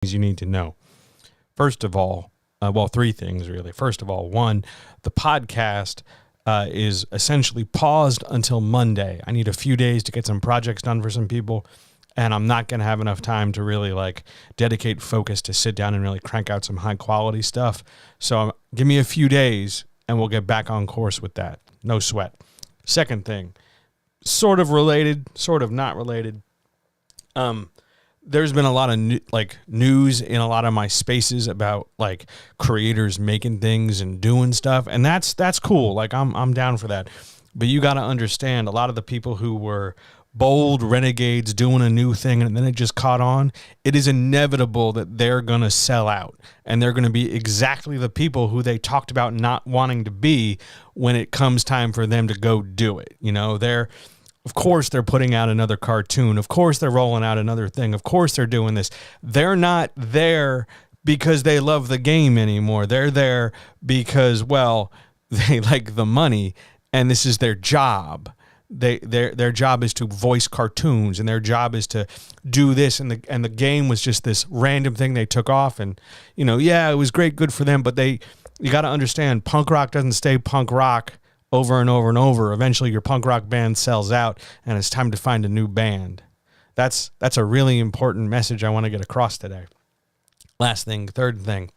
you need to know. First of all, three things really. First of all, one, the podcast is essentially paused until Monday. I need a few days to get some projects done for some people, and I'm not going to have enough time to really dedicate focus to sit down and really crank out some high quality stuff. So give me a few days and we'll get back on course with that. No sweat. Second thing, sort of related, sort of not related. There's been a lot of news in a lot of my spaces about creators making things and doing stuff, and that's cool. I'm down for that. But you got to understand, a lot of the people who were bold renegades doing a new thing and then it just caught on, it is inevitable that they're going to sell out, and they're going to be exactly the people who they talked about not wanting to be when it comes time for them to go do it. Of course they're putting out another cartoon. Of course they're rolling out another thing. Of course they're doing this. They're not there because they love the game anymore. They're there because, they like the money and this is their job. Their job is to voice cartoons, and their job is to do this, and the game was just this random thing they took off, and it was great, good for them, but you got to understand, punk rock doesn't stay punk rock over and over and over. Eventually your punk rock band sells out and it's time to find a new band. That's a really important message I want to get across today. Last thing, third thing.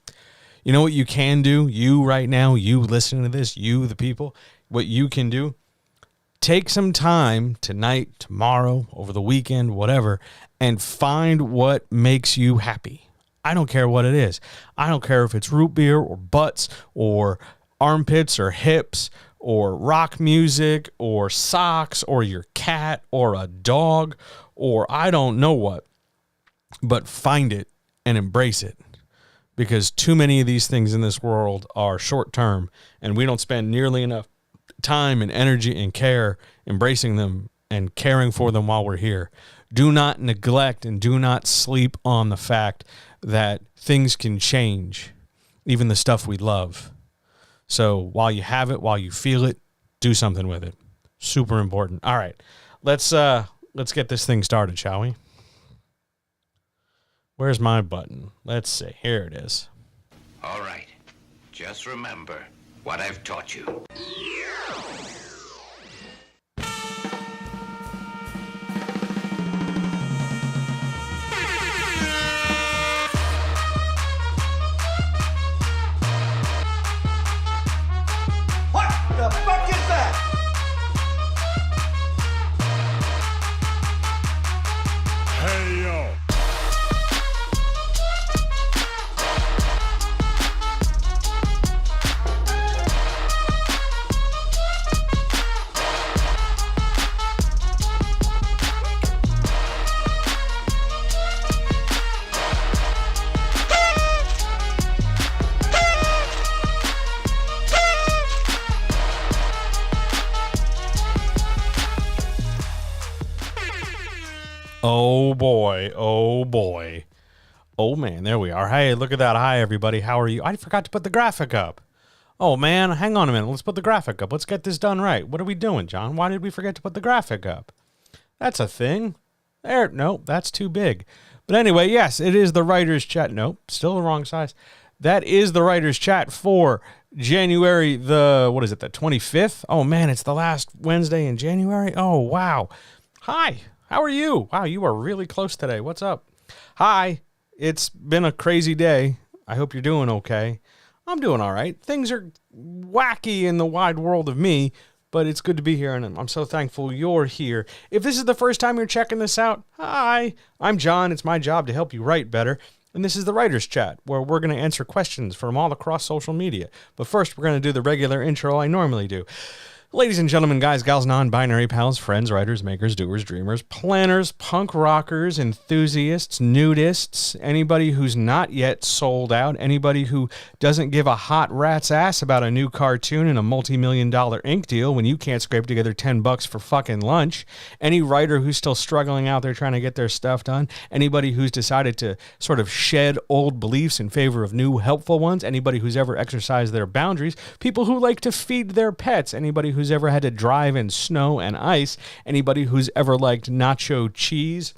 You know what you can do? You right now, you listening to this, you the people, what you can do? Take some time tonight, tomorrow, over the weekend, whatever, and find what makes you happy. I don't care what it is. I don't care if it's root beer or butts or armpits or hips or rock music or socks or your cat or a dog or I don't know what. But find it and embrace it, because too many of these things in this world are short term, and we don't spend nearly enough time and energy and care embracing them and caring for them while we're here. Do not neglect and do not sleep on the fact that things can change, even the stuff we love. So while you have it, while you feel it, do something with it. Super important. All right, let's get this thing started, shall we? Where's my button? Let's see. Here it is. All right. Just remember what I've taught you. The fuck is that? Hey, yo. Oh boy, oh boy. Oh man, there we are. Hey, look at that. Hi everybody, how are you? I forgot to put the graphic up. Oh man, hang on a minute. Let's put the graphic up. Let's get this done right. What are we doing, John? Why did we forget to put the graphic up? That's a thing. There, nope, that's too big. But anyway, yes, it is the writer's chat. Nope, still the wrong size. That is the writer's chat for January the 25th? Oh man, it's the last Wednesday in January. Oh wow. Hi. How are you? Wow, you are really close today. What's up? Hi. It's been a crazy day. I hope you're doing okay. I'm doing all right. Things are wacky in the wide world of me, but it's good to be here, and I'm so thankful you're here. If this is the first time you're checking this out, hi. I'm John. It's my job to help you write better, and this is the Writer's Chat, where we're going to answer questions from all across social media. But first, we're going to do the regular intro I normally do. Ladies and gentlemen, guys, gals, non-binary pals, friends, writers, makers, doers, dreamers, planners, punk rockers, enthusiasts, nudists, anybody who's not yet sold out, anybody who doesn't give a hot rat's ass about a new cartoon and a multi-million-dollar ink deal when you can't scrape together $10 for fucking lunch, any writer who's still struggling out there trying to get their stuff done, anybody who's decided to sort of shed old beliefs in favor of new helpful ones, anybody who's ever exercised their boundaries, people who like to feed their pets, anybody who's ever had to drive in snow and ice, anybody who's ever liked nacho cheese,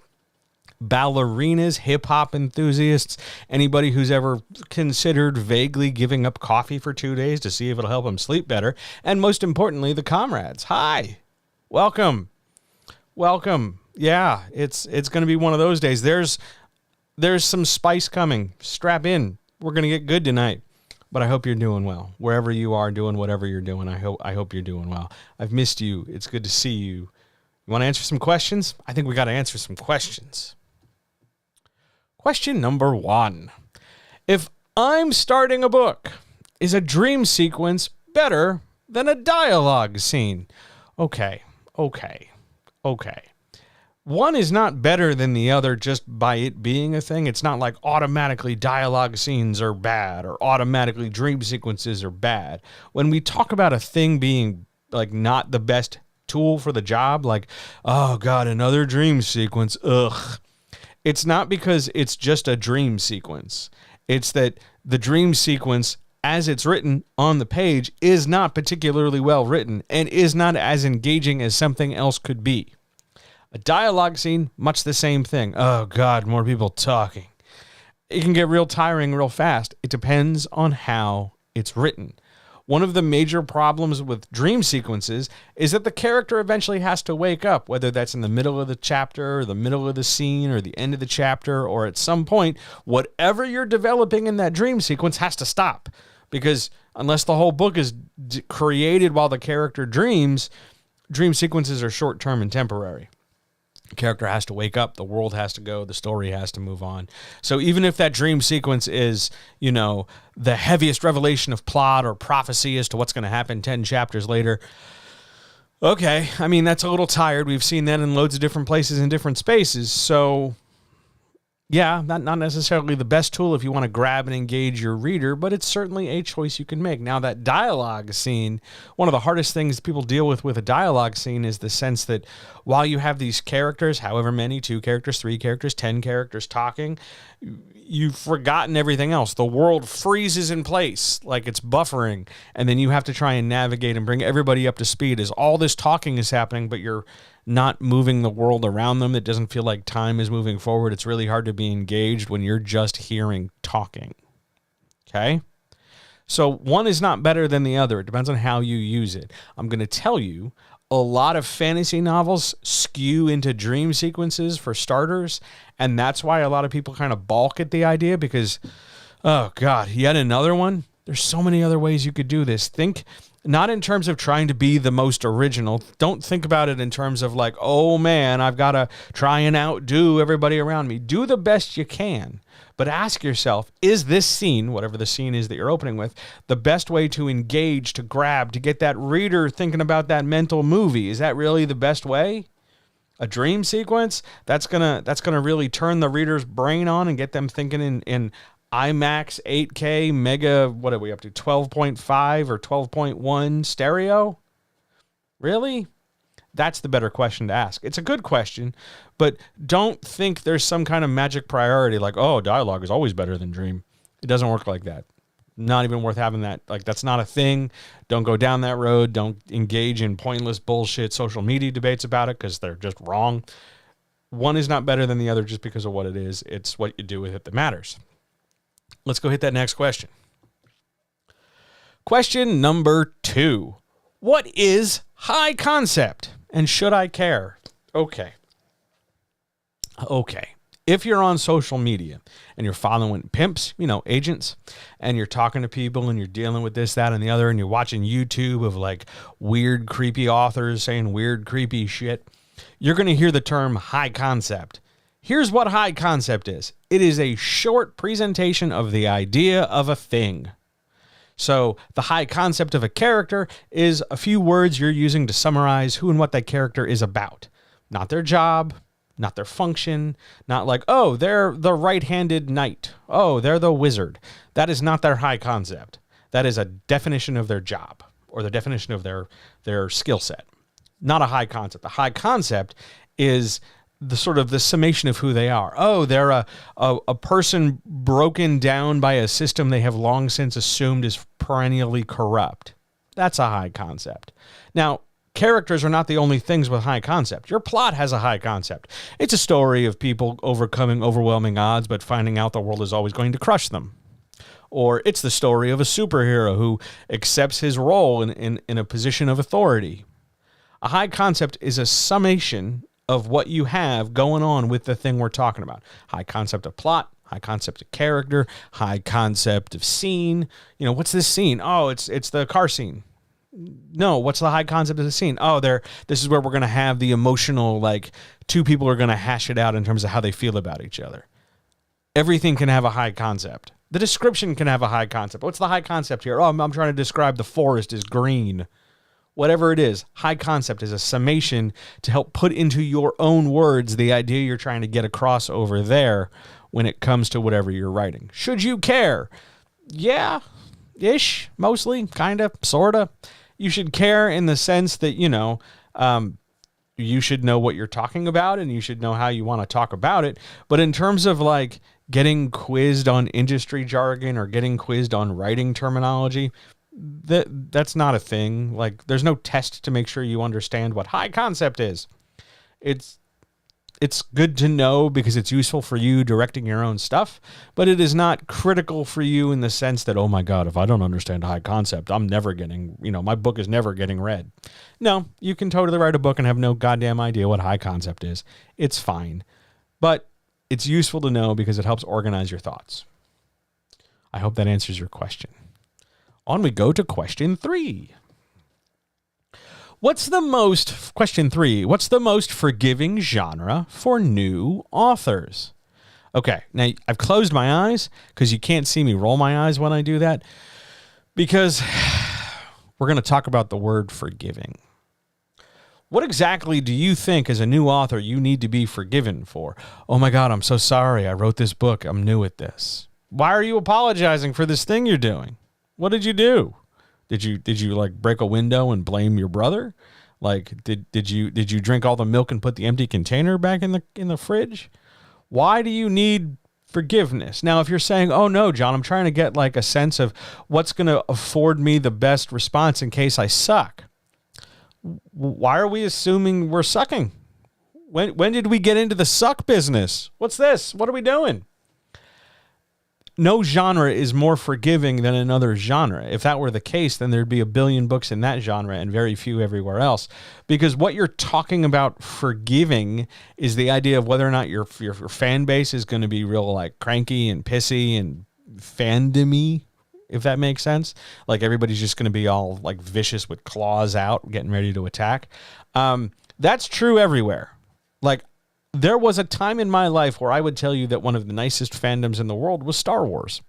ballerinas, hip-hop enthusiasts, anybody who's ever considered vaguely giving up coffee for 2 days to see if it'll help them sleep better, and most importantly, the comrades. Hi. Welcome. Yeah, it's going to be one of those days. There's some spice coming. Strap in. We're going to get good tonight. But I hope you're doing well. Wherever you are doing whatever you're doing, I hope you're doing well. I've missed you. It's good to see you. You want to answer some questions? I think we got to answer some questions. Question number 1. If I'm starting a book, is a dream sequence better than a dialogue scene? Okay. One is not better than the other just by it being a thing. It's not like automatically dialogue scenes are bad or automatically dream sequences are bad. When we talk about a thing being like not the best tool for the job, like, oh God, another dream sequence, ugh. It's not because it's just a dream sequence. It's that the dream sequence, as it's written on the page, is not particularly well written and is not as engaging as something else could be. A dialogue scene, much the same thing. Oh, God, more people talking. It can get real tiring real fast. It depends on how it's written. One of the major problems with dream sequences is that the character eventually has to wake up, whether that's in the middle of the chapter or the middle of the scene or the end of the chapter or at some point, whatever you're developing in that dream sequence has to stop. Because unless the whole book is created while the character dreams, dream sequences are short-term and temporary. The character has to wake up, the world has to go, the story has to move on. So even if that dream sequence is, the heaviest revelation of plot or prophecy as to what's going to happen 10 chapters later, okay, I mean, that's a little tired. We've seen that in loads of different places in different spaces. So yeah, not necessarily the best tool if you want to grab and engage your reader, but it's certainly a choice you can make. Now, that dialogue scene, one of the hardest things people deal with a dialogue scene is the sense that while you have these characters, however many, 2 characters, 3 characters, 10 characters talking, you've forgotten everything else. The world freezes in place like it's buffering, and then you have to try and navigate and bring everybody up to speed as all this talking is happening, but you're not moving the world around them. It doesn't feel like time is moving forward. It's really hard to be engaged when you're just hearing talking. Okay? So one is not better than the other. It depends on how you use it. I'm going to tell you, a lot of fantasy novels skew into dream sequences for starters, and that's why a lot of people kind of balk at the idea because, oh God, yet another one? There's so many other ways you could do this. Think not in terms of trying to be the most original. Don't think about it in terms of like, oh man, I've got to try and outdo everybody around me. Do the best you can. But ask yourself, is this scene, whatever the scene is that you're opening with, the best way to engage, to grab, to get that reader thinking about that mental movie? Is that really the best way? A dream sequence? That's gonna really turn the reader's brain on and get them thinking in IMAX 8K mega, what are we up to, 12.5 or 12.1 stereo? Really? That's the better question to ask. It's a good question, but don't think there's some kind of magic priority like, oh, dialogue is always better than dream. It doesn't work like that. Not even worth having that. Like, that's not a thing. Don't go down that road. Don't engage in pointless bullshit social media debates about it because they're just wrong. One is not better than the other just because of what it is. It's what you do with it that matters. Let's go hit that next question. Question number 2. What is high concept and should I care? Okay. If you're on social media and you're following pimps, agents, and you're talking to people and you're dealing with this, that, and the other, and you're watching YouTube of like weird, creepy authors saying weird, creepy shit, you're going to hear the term high concept. Here's what high concept is. It is a short presentation of the idea of a thing. So the high concept of a character is a few words you're using to summarize who and what that character is about. Not their job, not their function, not like, oh, they're the right-handed knight. Oh, they're the wizard. That is not their high concept. That is a definition of their job or the definition of their skill set. Not a high concept. The high concept is the sort of the summation of who they are. Oh, they're a person broken down by a system they have long since assumed is perennially corrupt. That's a high concept. Now, characters are not the only things with high concept. Your plot has a high concept. It's a story of people overcoming overwhelming odds, but finding out the world is always going to crush them. Or it's the story of a superhero who accepts his role in a position of authority. A high concept is a summation of what you have going on with the thing we're talking about. High concept of plot, high concept of character, high concept of scene. You know, what's this scene? Oh, it's the car scene. No, what's the high concept of the scene? Oh, this is where we're going to have the emotional, like, two people are going to hash it out in terms of how they feel about each other. Everything can have a high concept. The description can have a high concept. What's the high concept here? Oh, I'm trying to describe the forest as green. Whatever it is, high concept is a summation to help put into your own words the idea you're trying to get across over there when it comes to whatever you're writing. Should you care? Yeah, ish, mostly, kind of, sort of. You should care in the sense that, you should know what you're talking about and you should know how you want to talk about it. But in terms of like getting quizzed on industry jargon or getting quizzed on writing terminology, that's not a thing. Like, there's no test to make sure you understand what high concept is. It's good to know because it's useful for you directing your own stuff, but it is not critical for you in the sense that, oh my God, if I don't understand high concept, I'm never getting, my book is never getting read. No, you can totally write a book and have no goddamn idea what high concept is. It's fine, but it's useful to know because it helps organize your thoughts. I hope that answers your question. On we go to question 3. Question 3, what's the most forgiving genre for new authors? Okay, now I've closed my eyes because you can't see me roll my eyes when I do that because we're going to talk about the word forgiving. What exactly do you think as a new author you need to be forgiven for? Oh my God, I'm so sorry. I wrote this book. I'm new at this. Why are you apologizing for this thing you're doing? What did you do? Did you like break a window and blame your brother? Like, did you drink all the milk and put the empty container back in the fridge? Why do you need forgiveness? Now, if you're saying, oh no, John, I'm trying to get like a sense of what's going to afford me the best response in case I suck. Why are we assuming we're sucking? When did we get into the suck business? What's this? What are we doing? No genre is more forgiving than another genre. If that were the case, then there'd be a billion books in that genre and very few everywhere else. Because what you're talking about forgiving is the idea of whether or not your fan base is going to be real like cranky and pissy and fandomy, if that makes sense. Like everybody's just going to be all like vicious with claws out, getting ready to attack. That's true everywhere. Like, there was a time in my life where I would tell you that one of the nicest fandoms in the world was Star Wars.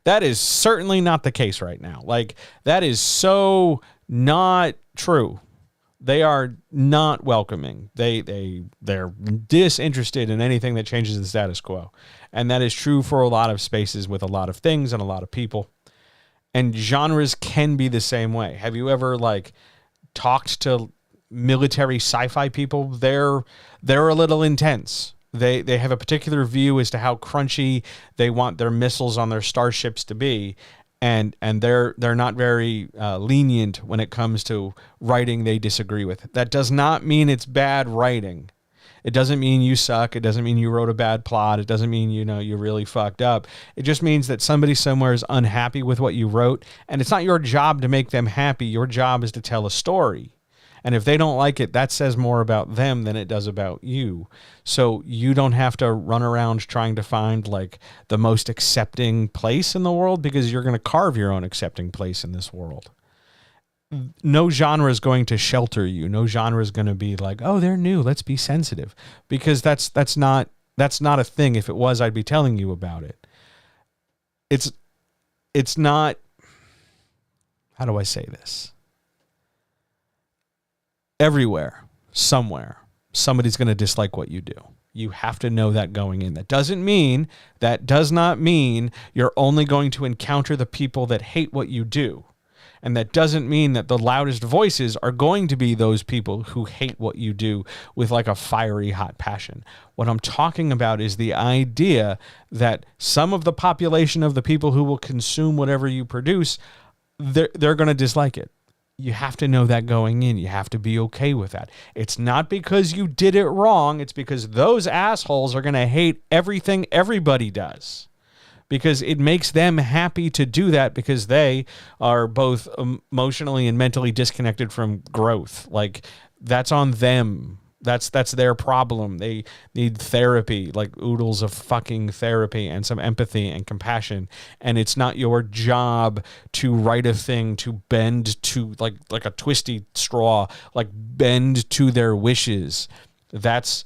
That is certainly not the case right now. Like, that is so not true. They are not welcoming. They're disinterested in anything that changes the status quo. And that is true for a lot of spaces with a lot of things and a lot of people. And genres can be the same way. Have you ever like talked to military sci-fi people? They're a little intense. They have a particular view as to how crunchy they want their missiles on their starships to be, and they're not very lenient when it comes to writing they disagree with. That does not mean it's bad writing. It doesn't mean you suck. It doesn't mean you wrote a bad plot. It doesn't mean you really fucked up. It just means that somebody somewhere is unhappy with what you wrote, and it's not your job to make them happy. Your job is to tell a story. And if they don't like it, that says more about them than it does about you. So you don't have to run around trying to find like the most accepting place in the world, because you're going to carve your own accepting place in this world. No genre is going to shelter you. No genre is going to be like, oh, they're new, let's be sensitive, because that's not a thing. If it was, I'd be telling you about it. It's not, how do I say this? Everywhere, somewhere, somebody's going to dislike what you do. You have to know that going in. That does not mean you're only going to encounter the people that hate what you do. And that doesn't mean that the loudest voices are going to be those people who hate what you do with like a fiery hot passion. What I'm talking about is the idea that some of the population of the people who will consume whatever you produce, they're going to dislike it. You have to know that going in. You have to be okay with that. It's not because you did it wrong. It's because those assholes are going to hate everything everybody does, because it makes them happy to do that, because they are both emotionally and mentally disconnected from growth. Like, that's on them. That's their problem. They need therapy, like oodles of fucking therapy and some empathy and compassion. And it's not your job to write a thing to bend to like a twisty straw, like bend to their wishes. That's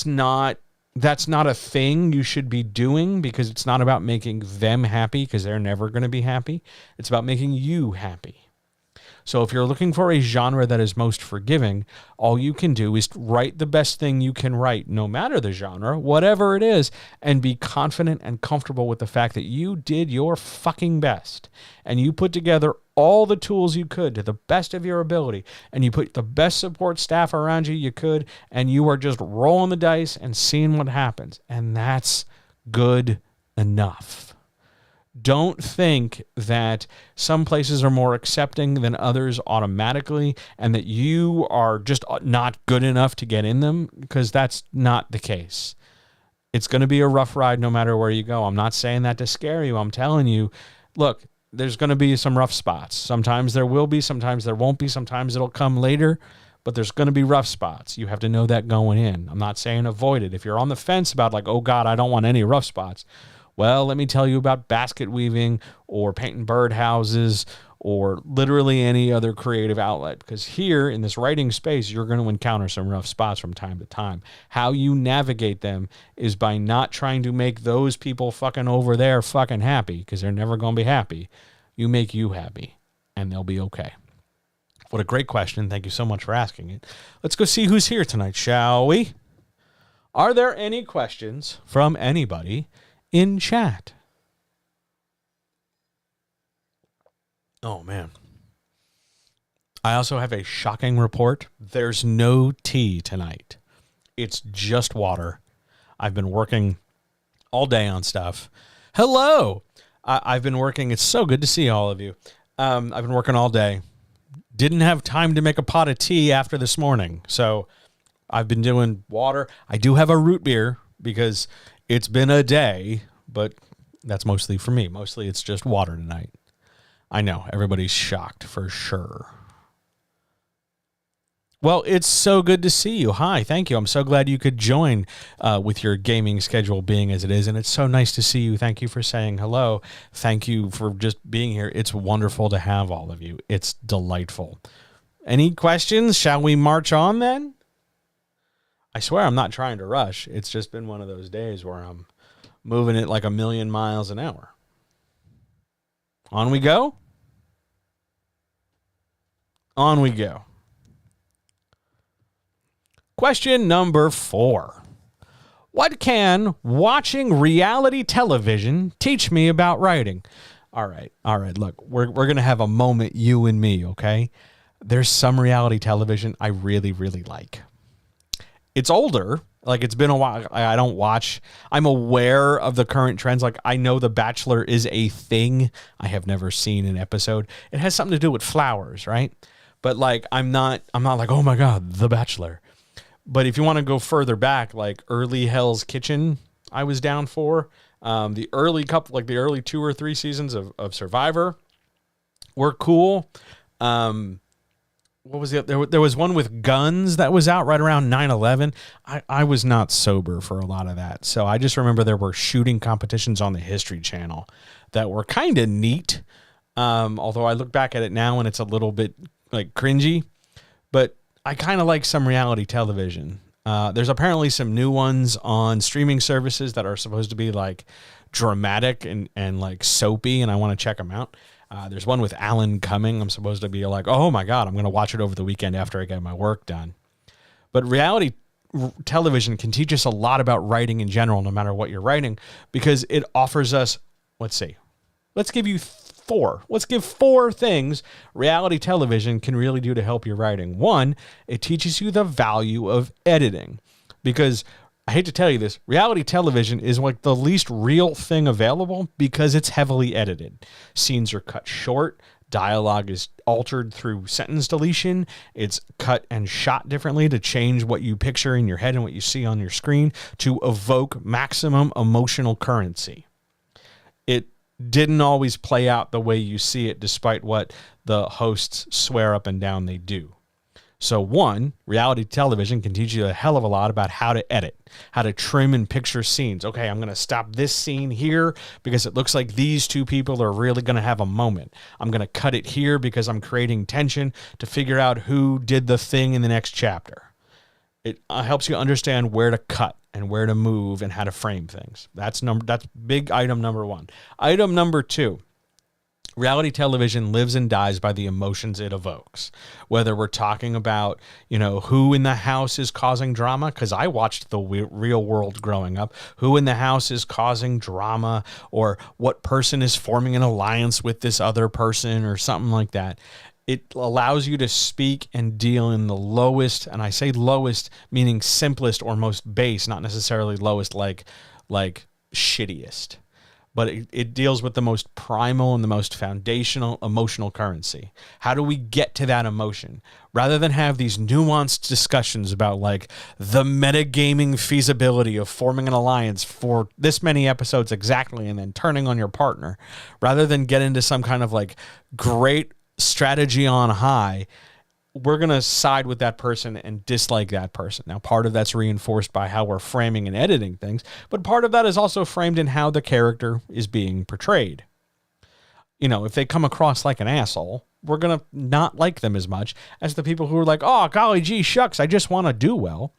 not a thing you should be doing, because it's not about making them happy, because they're never going to be happy. It's about making you happy. So if you're looking for a genre that is most forgiving, all you can do is write the best thing you can write, no matter the genre, whatever it is, and be confident and comfortable with the fact that you did your fucking best, and you put together all the tools you could to the best of your ability, and you put the best support staff around you could, and you are just rolling the dice and seeing what happens. And that's good enough. Don't think that some places are more accepting than others automatically, and that you are just not good enough to get in them, because that's not the case. It's going to be a rough ride no matter where you go. I'm not saying that to scare you. I'm telling you, look, there's going to be some rough spots. Sometimes there will be, sometimes there won't be, sometimes it'll come later, but there's going to be rough spots. You have to know that going in. I'm not saying avoid it. If you're on the fence about like, oh God, I don't want any rough spots, well, let me tell you about basket weaving or painting birdhouses or literally any other creative outlet. Because here in this writing space, you're going to encounter some rough spots from time to time. How you navigate them is by not trying to make those people fucking over there fucking happy, because they're never going to be happy. You make you happy, and they'll be okay. What a great question. Thank you so much for asking it. Let's go see who's here tonight, shall we? Are there any questions from anybody in chat? Oh, man. I also have a shocking report. There's no tea tonight. It's just water. I've been working all day on stuff. Hello. I've been working. It's so good to see all of you. I've been working all day. Didn't have time to make a pot of tea after this morning. So I've been doing water. I do have a root beer because it's been a day, but that's mostly for me. Mostly it's just water tonight. I know, everybody's shocked for sure. Well, it's so good to see you. Hi, thank you. I'm so glad you could join with your gaming schedule being as it is, and it's so nice to see you. Thank you for saying hello. Thank you for just being here. It's wonderful to have all of you. It's delightful. Any questions? Shall we march on then? I swear I'm not trying to rush. It's just been one of those days where I'm moving it like a million miles an hour. On we go. On we go. Question number 4. What can watching reality television teach me about writing? All right. Look, we're going to have a moment, you and me, okay? There's some reality television I really, really like. It's older. Like, it's been a while. I don't watch. I'm aware of the current trends. Like, I know The Bachelor is a thing. I have never seen an episode. It has something to do with flowers, right? But like, I'm not like, oh my God, The Bachelor. But if you want to go further back, like early Hell's Kitchen, I was down for. The early 2 or 3 seasons of Survivor were cool. What was the there was one with guns that was out right around 9/11. I was not sober for a lot of that. So I just remember there were shooting competitions on the History Channel that were kind of neat. Although I look back at it now and it's a little bit like cringy, but I kind of like some reality television. There's apparently some new ones on streaming services that are supposed to be like dramatic and like soapy, and I want to check them out. There's one with Alan Cumming. I'm supposed to be like, oh my God, I'm going to watch it over the weekend after I get my work done. But reality television can teach us a lot about writing in general, no matter what you're writing, because it offers us, let's give you 4. Let's give 4 things reality television can really do to help your writing. 1, it teaches you the value of editing, because I hate to tell you this, reality television is like the least real thing available because it's heavily edited. Scenes are cut short. Dialogue is altered through sentence deletion. It's cut and shot differently to change what you picture in your head and what you see on your screen to evoke maximum emotional currency. It didn't always play out the way you see it, despite what the hosts swear up and down they do. So one, reality television can teach you a hell of a lot about how to edit, how to trim and picture scenes. Okay, I'm going to stop this scene here because it looks like these two people are really going to have a moment. I'm going to cut it here because I'm creating tension to figure out who did the thing in the next chapter. It helps you understand where to cut and where to move and how to frame things. That's big item number one. Item number two. Reality television lives and dies by the emotions it evokes. Whether we're talking about, who in the house is causing drama, because I watched the real world growing up, who in the house is causing drama, or what person is forming an alliance with this other person or something like that. It allows you to speak and deal in the lowest, and I say lowest meaning simplest or most base, not necessarily lowest like shittiest. But it deals with the most primal and the most foundational emotional currency. How do we get to that emotion? Rather than have these nuanced discussions about like the metagaming feasibility of forming an alliance for this many episodes exactly and then turning on your partner, rather than get into some kind of like great strategy on high, we're going to side with that person and dislike that person. Now, part of that's reinforced by how we're framing and editing things, but part of that is also framed in how the character is being portrayed. If they come across like an asshole, we're going to not like them as much as the people who are like, oh, golly gee, shucks, I just want to do well.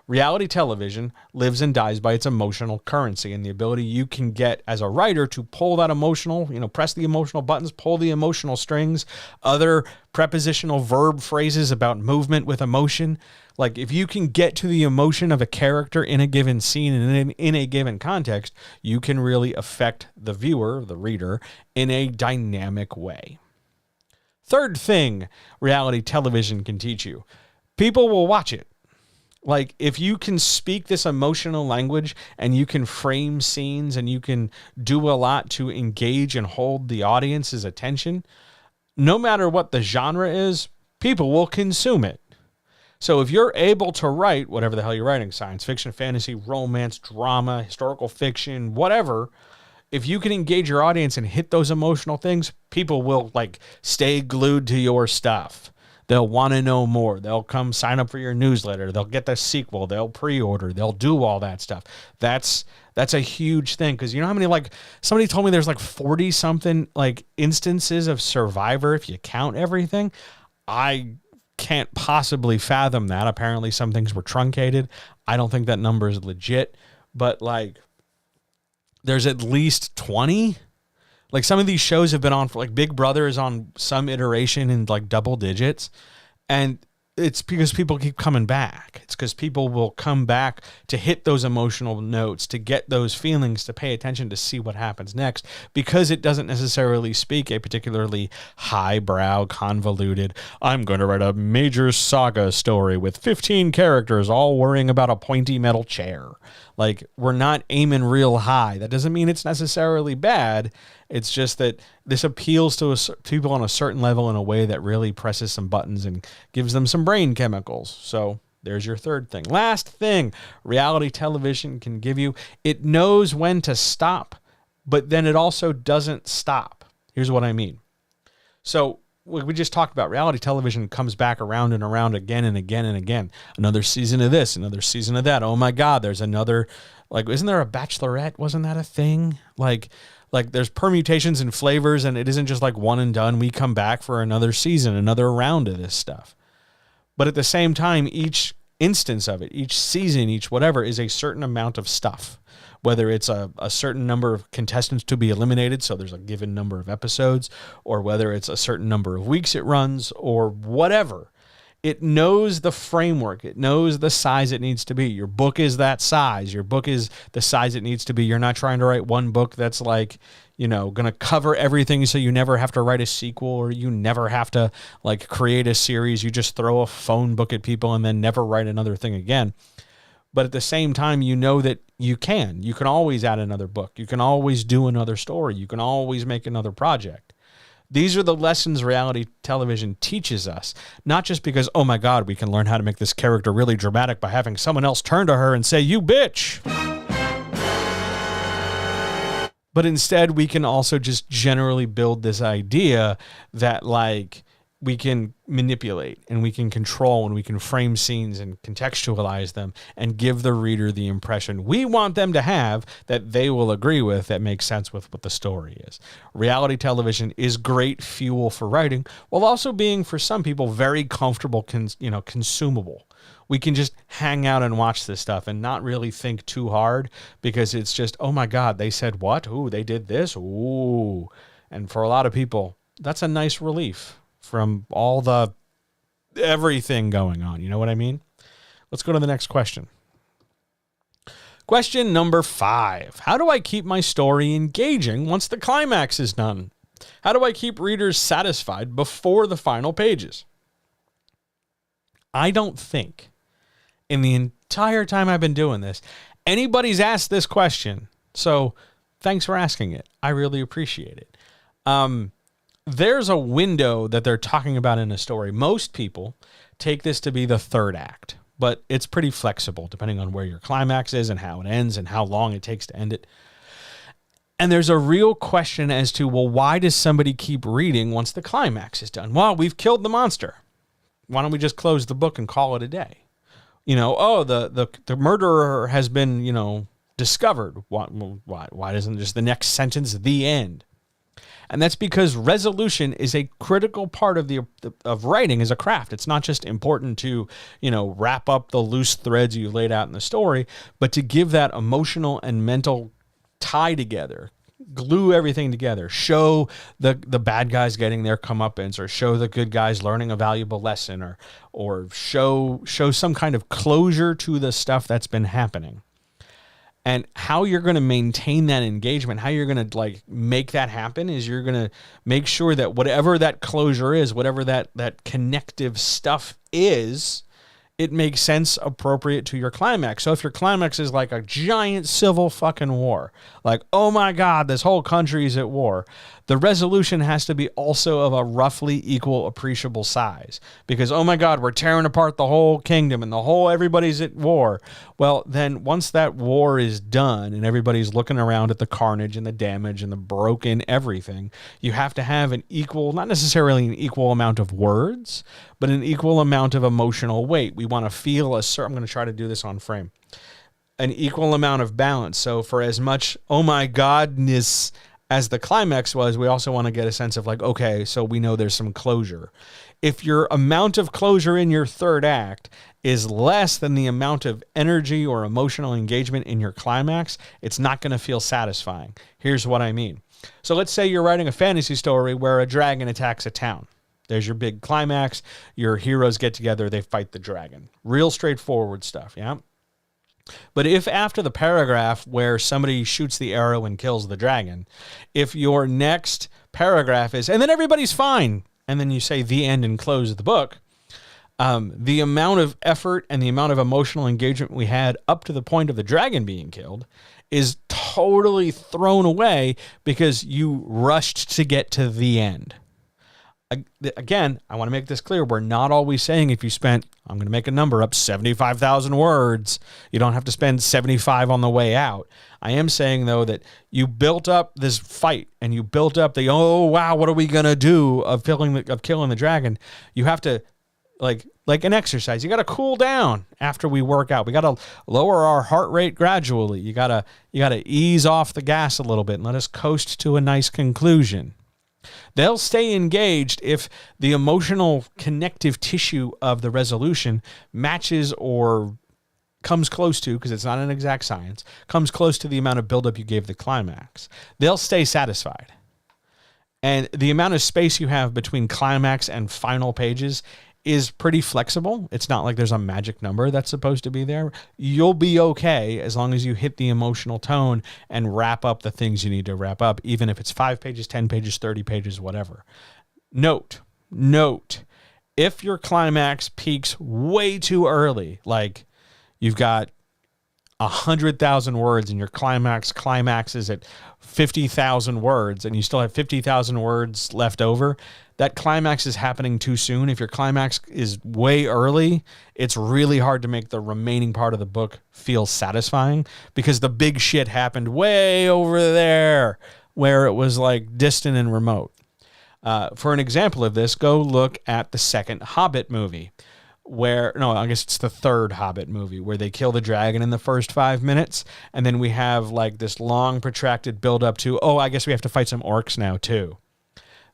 Reality television lives and dies by its emotional currency and the ability you can get as a writer to pull that emotional, press the emotional buttons, pull the emotional strings, other prepositional verb phrases about movement with emotion. Like if you can get to the emotion of a character in a given scene and in a given context, you can really affect the viewer, the reader, in a dynamic way. Third thing reality television can teach you, people will watch it. Like, if you can speak this emotional language and you can frame scenes and you can do a lot to engage and hold the audience's attention, no matter what the genre is, people will consume it. So if you're able to write whatever the hell you're writing, science fiction, fantasy, romance, drama, historical fiction, whatever, if you can engage your audience and hit those emotional things, people will like stay glued to your stuff. They'll want to know more. They'll come sign up for your newsletter. They'll get the sequel. They'll pre-order. They'll do all that stuff. That's a huge thing, because you know how many, like, somebody told me there's like 40 something like instances of Survivor if you count everything. I can't possibly fathom that. Apparently some things were truncated. I don't think that number is legit, but like there's at least 20. Like some of these shows have been on for like Big Brother is on some iteration in like double digits. And it's because people keep coming back. It's because people will come back to hit those emotional notes, to get those feelings, to pay attention, to see what happens next, because it doesn't necessarily speak a particularly highbrow, convoluted, I'm going to write a major saga story with 15 characters all worrying about a pointy metal chair. Like, we're not aiming real high. That doesn't mean it's necessarily bad. It's just that this appeals to people on a certain level in a way that really presses some buttons and gives them some brain chemicals. So there's your third thing. Last thing reality television can give you, it knows when to stop, but then it also doesn't stop. Here's what I mean. So we just talked about reality television comes back around and around again and again and again. Another season of this, another season of that. Oh my God, there's another, like, isn't there a Bachelorette? Wasn't that a thing? Like there's permutations and flavors, and it isn't just like one and done. We come back for another season, another round of this stuff. But at the same time, each instance of it, each season, each whatever is a certain amount of stuff. Whether it's a certain number of contestants to be eliminated, so there's a given number of episodes, or whether it's a certain number of weeks it runs, or whatever. It knows the framework. It knows the size it needs to be. Your book is that size. Your book is the size it needs to be. You're not trying to write one book that's like, going to cover everything so you never have to write a sequel, or you never have to like create a series. You just throw a phone book at people and then never write another thing again. But at the same time, you know that you can always add another book. You can always do another story. You can always make another project. These are the lessons reality television teaches us, not just because, oh my God, we can learn how to make this character really dramatic by having someone else turn to her and say, you bitch. But instead, we can also just generally build this idea that, like, we can manipulate and we can control and we can frame scenes and contextualize them and give the reader the impression we want them to have that they will agree with, that makes sense with what the story is. Reality television is great fuel for writing, while also being, for some people, very comfortable, consumable. We can just hang out and watch this stuff and not really think too hard, because it's just, oh my God, they said what? Ooh, they did this? Ooh. And for a lot of people, that's a nice relief from all the everything going on. You know what I mean? Let's go to the next question. Question number 5. How do I keep my story engaging once the climax is done? How do I keep readers satisfied before the final pages? I don't think in the entire time I've been doing this, anybody's asked this question. So thanks for asking it. I really appreciate it. There's a window that they're talking about in a story. Most people take this to be the third act, but it's pretty flexible depending on where your climax is and how it ends and how long it takes to end it. And there's a real question as to, well, why does somebody keep reading once the climax is done? Well, we've killed the monster. Why don't we just close the book and call it a day? The murderer has been, discovered. Why doesn't just the next sentence the end? And that's because resolution is a critical part of writing as a craft. It's not just important to, wrap up the loose threads you laid out in the story, but to give that emotional and mental tie together, glue everything together, show the bad guys getting their comeuppance, or show the good guys learning a valuable lesson, or show some kind of closure to the stuff that's been happening. And how you're going to maintain that engagement, how you're going to make that happen, is you're going to make sure that whatever that closure is, whatever that connective stuff is, it makes sense, appropriate to your climax. So if your climax is like a giant civil fucking war, like, oh my God, this whole country is at war, the resolution has to be also of a roughly equal, appreciable size. Because, oh my God, we're tearing apart the whole kingdom and everybody's at war. Well, then once that war is done and everybody's looking around at the carnage and the damage and the broken everything, you have to have an equal, not necessarily an equal amount of words, but an equal amount of emotional weight. We want to feel I'm going to try to do this on frame. An equal amount of balance. So for as much, oh my Godness as the climax was, we also want to get a sense of okay, so we know there's some closure. If your amount of closure in your third act is less than the amount of energy or emotional engagement in your climax, it's not going to feel satisfying. Here's what I mean. So let's say you're writing a fantasy story where a dragon attacks a town. There's your big climax. Your heroes get together. They fight the dragon. Real straightforward stuff, yeah? But if after the paragraph where somebody shoots the arrow and kills the dragon, if your next paragraph is, and then everybody's fine, and then you say the end and close the book, the amount of effort and the amount of emotional engagement we had up to the point of the dragon being killed is totally thrown away because you rushed to get to the end. Again, I want to make this clear. We're not always saying if you spent, I'm going to make a number up, 75,000 words, you don't have to spend 75 on the way out. I am saying, though, that you built up this fight and you built up the, oh, wow, what are we going to do of killing the dragon? You have to, like an exercise, you got to cool down after we work out. We got to lower our heart rate gradually. You got to ease off the gas a little bit and let us coast to a nice conclusion. They'll stay engaged if the emotional connective tissue of the resolution matches or comes close to, because it's not an exact science, comes close to the amount of buildup you gave the climax. They'll stay satisfied. And the amount of space you have between climax and final pages is pretty flexible. It's not like there's a magic number that's supposed to be there. You'll be okay as long as you hit the emotional tone and wrap up the things you need to wrap up, even if it's 5 pages, 10 pages, 30 pages, whatever. Note, if your climax peaks way too early, like you've got 100,000 words and your climax is at 50,000 words and you still have 50,000 words left over, that climax is happening too soon. If your climax is way early, it's really hard to make the remaining part of the book feel satisfying because the big shit happened way over there where it was like distant and remote. For an example of this, go look at the second Hobbit movie. I guess it's the third Hobbit movie where they kill the dragon in the first 5 minutes. And then we have like this long protracted build up to, I guess we have to fight some orcs now too.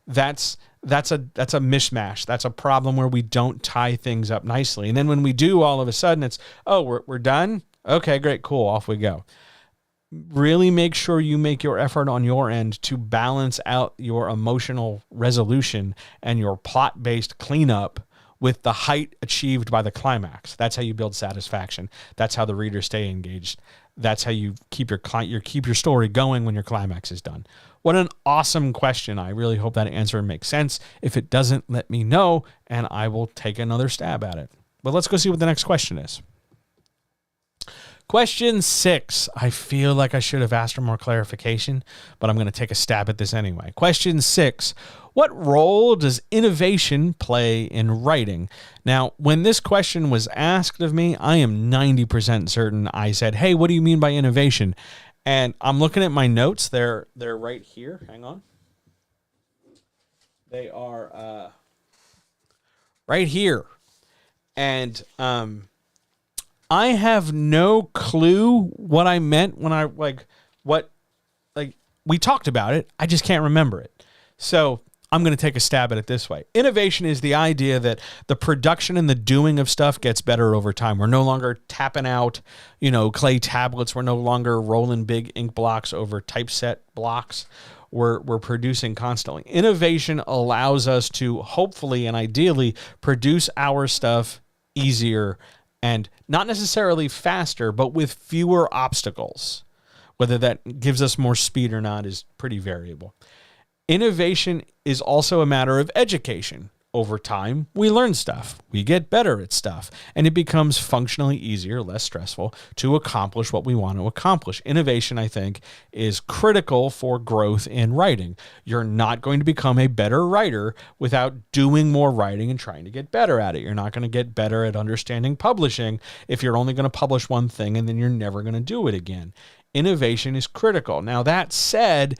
That's a mishmash. That's a problem where we don't tie things up nicely. And then when we do, all of a sudden it's, we're done. Okay, great. Cool. Off we go. Really make sure you make your effort on your end to balance out your emotional resolution and your plot-based cleanup with the height achieved by the climax. That's how you build satisfaction. That's how the readers stay engaged. That's how you keep your story going when your climax is done. What an awesome question. I really hope that answer makes sense. If it doesn't, let me know, and I will take another stab at it. But let's go see what the next question is. Question 6. I feel like I should have asked for more clarification, but I'm going to take a stab at this anyway. Question 6. What role does innovation play in writing? Now, when this question was asked of me, I am 90% certain I said, hey, what do you mean by innovation? And I'm looking at my notes. They're right here. Hang on. They are right here. And I have no clue what I meant when we talked about it. I just can't remember it. So I'm going to take a stab at it this way. Innovation is the idea that the production and the doing of stuff gets better over time. We're no longer tapping out, clay tablets. We're no longer rolling big ink blocks over typeset blocks. We're producing constantly. Innovation allows us to hopefully and ideally produce our stuff easier and not necessarily faster, but with fewer obstacles. Whether that gives us more speed or not is pretty variable. Innovation is also a matter of education. Over time, we learn stuff. We get better at stuff. And it becomes functionally easier, less stressful, to accomplish what we want to accomplish. Innovation, I think, is critical for growth in writing. You're not going to become a better writer without doing more writing and trying to get better at it. You're not going to get better at understanding publishing if you're only going to publish one thing and then you're never going to do it again. Innovation is critical. Now, that said,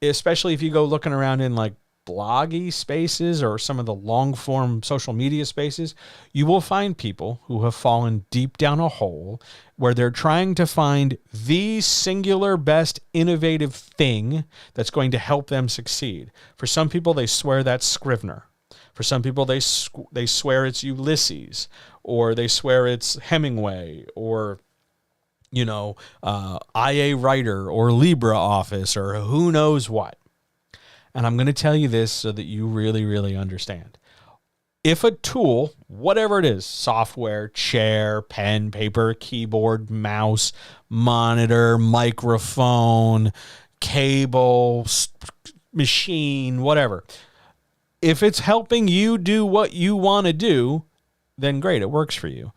especially if you go looking around in like bloggy spaces or some of the long form social media spaces, you will find people who have fallen deep down a hole where they're trying to find the singular best innovative thing that's going to help them succeed. For some people, they swear that's Scrivener. For some people, they swear it's Ulysses, or they swear it's Hemingway, or IA Writer or LibreOffice or who knows what. And I'm going to tell you this so that you really, really understand. If a tool, whatever it is, software, chair, pen, paper, keyboard, mouse, monitor, microphone, cable, machine, whatever, if it's helping you do what you want to do, then great, it works for you.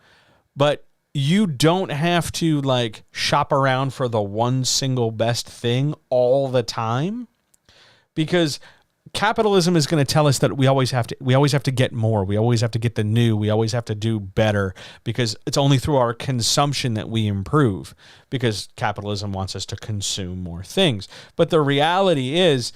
But you don't have to shop around for the one single best thing all the time, because capitalism is going to tell us that we always have to get more. We always have to get the new. We always have to do better, because it's only through our consumption that we improve, because capitalism wants us to consume more things. But the reality is,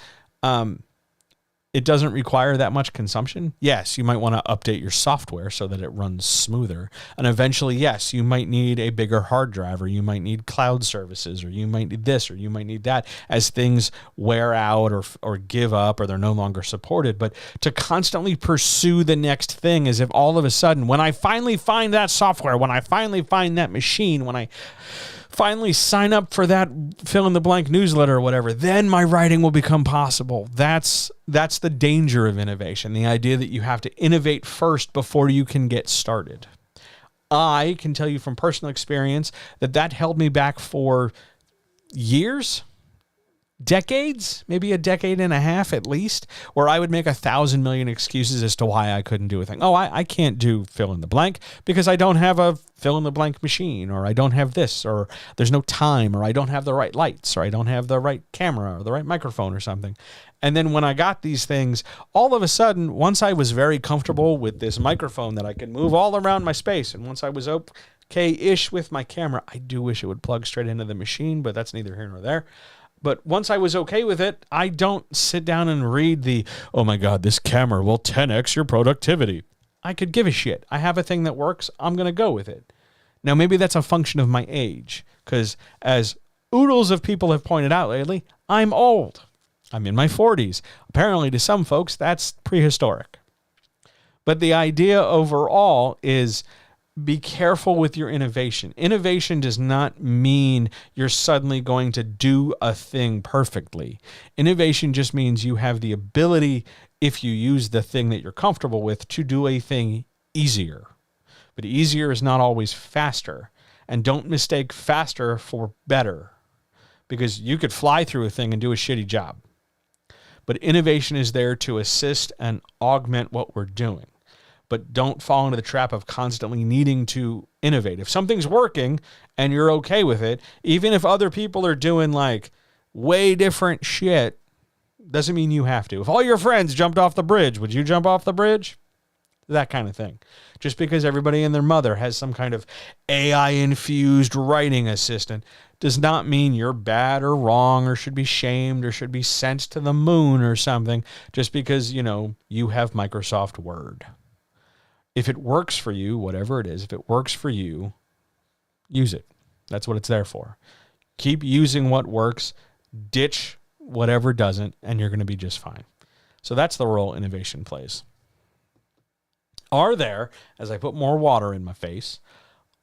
it doesn't require that much consumption. Yes, you might want to update your software so that it runs smoother. And eventually, yes, you might need a bigger hard drive, or you might need cloud services, or you might need this, or you might need that as things wear out or give up, or they're no longer supported. But to constantly pursue the next thing, as if all of a sudden, when I finally find that software, when I finally find that machine, when I finally sign up for that fill in the blank newsletter or whatever, then my writing will become possible. That's the danger of innovation. The idea that you have to innovate first before you can get started. I can tell you from personal experience that held me back for years. decades, maybe a decade and a half at least, where I would make 1,000 million excuses as to why I couldn't do a thing. Oh, I can't do fill in the blank because I don't have a fill in the blank machine, or I don't have this, or there's no time, or I don't have the right lights, or I don't have the right camera or the right microphone or something. And then when I got these things, all of a sudden, once I was very comfortable with this microphone that I could move all around my space, and once I was okay-ish with my camera, I do wish it would plug straight into the machine, but that's neither here nor there. But once I was okay with it, I don't sit down and read oh my God, this camera will 10x your productivity. I could give a shit. I have a thing that works. I'm going to go with it. Now, maybe that's a function of my age, because as oodles of people have pointed out lately, I'm old. I'm in my 40s. Apparently, to some folks, that's prehistoric. But the idea overall is, be careful with your innovation. Innovation does not mean you're suddenly going to do a thing perfectly. Innovation just means you have the ability, if you use the thing that you're comfortable with, to do a thing easier. But easier is not always faster. And don't mistake faster for better, because you could fly through a thing and do a shitty job. But innovation is there to assist and augment what we're doing. But don't fall into the trap of constantly needing to innovate. If something's working and you're okay with it, even if other people are doing like way different shit, doesn't mean you have to. If all your friends jumped off the bridge, would you jump off the bridge? That kind of thing. Just because everybody and their mother has some kind of AI-infused writing assistant does not mean you're bad or wrong or should be shamed or should be sent to the moon or something just because, you have Microsoft Word. If it works for you, whatever it is, if it works for you, use it. That's what it's there for. Keep using what works, ditch whatever doesn't, and you're going to be just fine. So that's the role innovation plays. Are there, as I put more water in my face,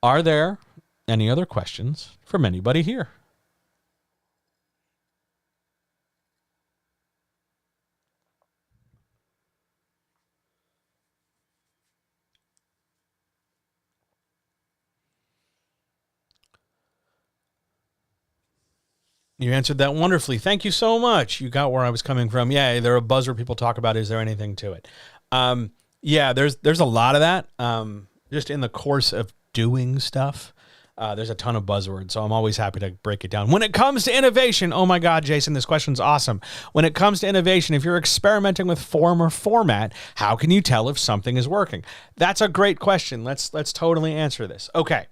are there any other questions from anybody here? You answered that wonderfully. Thank you so much. You got where I was coming from. Yeah, there are a buzz where people talk about, is there anything to it? Yeah, there's a lot of that. Just in the course of doing stuff, there's a ton of buzzwords, so I'm always happy to break it down. When it comes to innovation, oh my God, Jason, this question's awesome. When it comes to innovation, if you're experimenting with form or format, how can you tell if something is working? That's a great question. Let's totally answer this. Okay,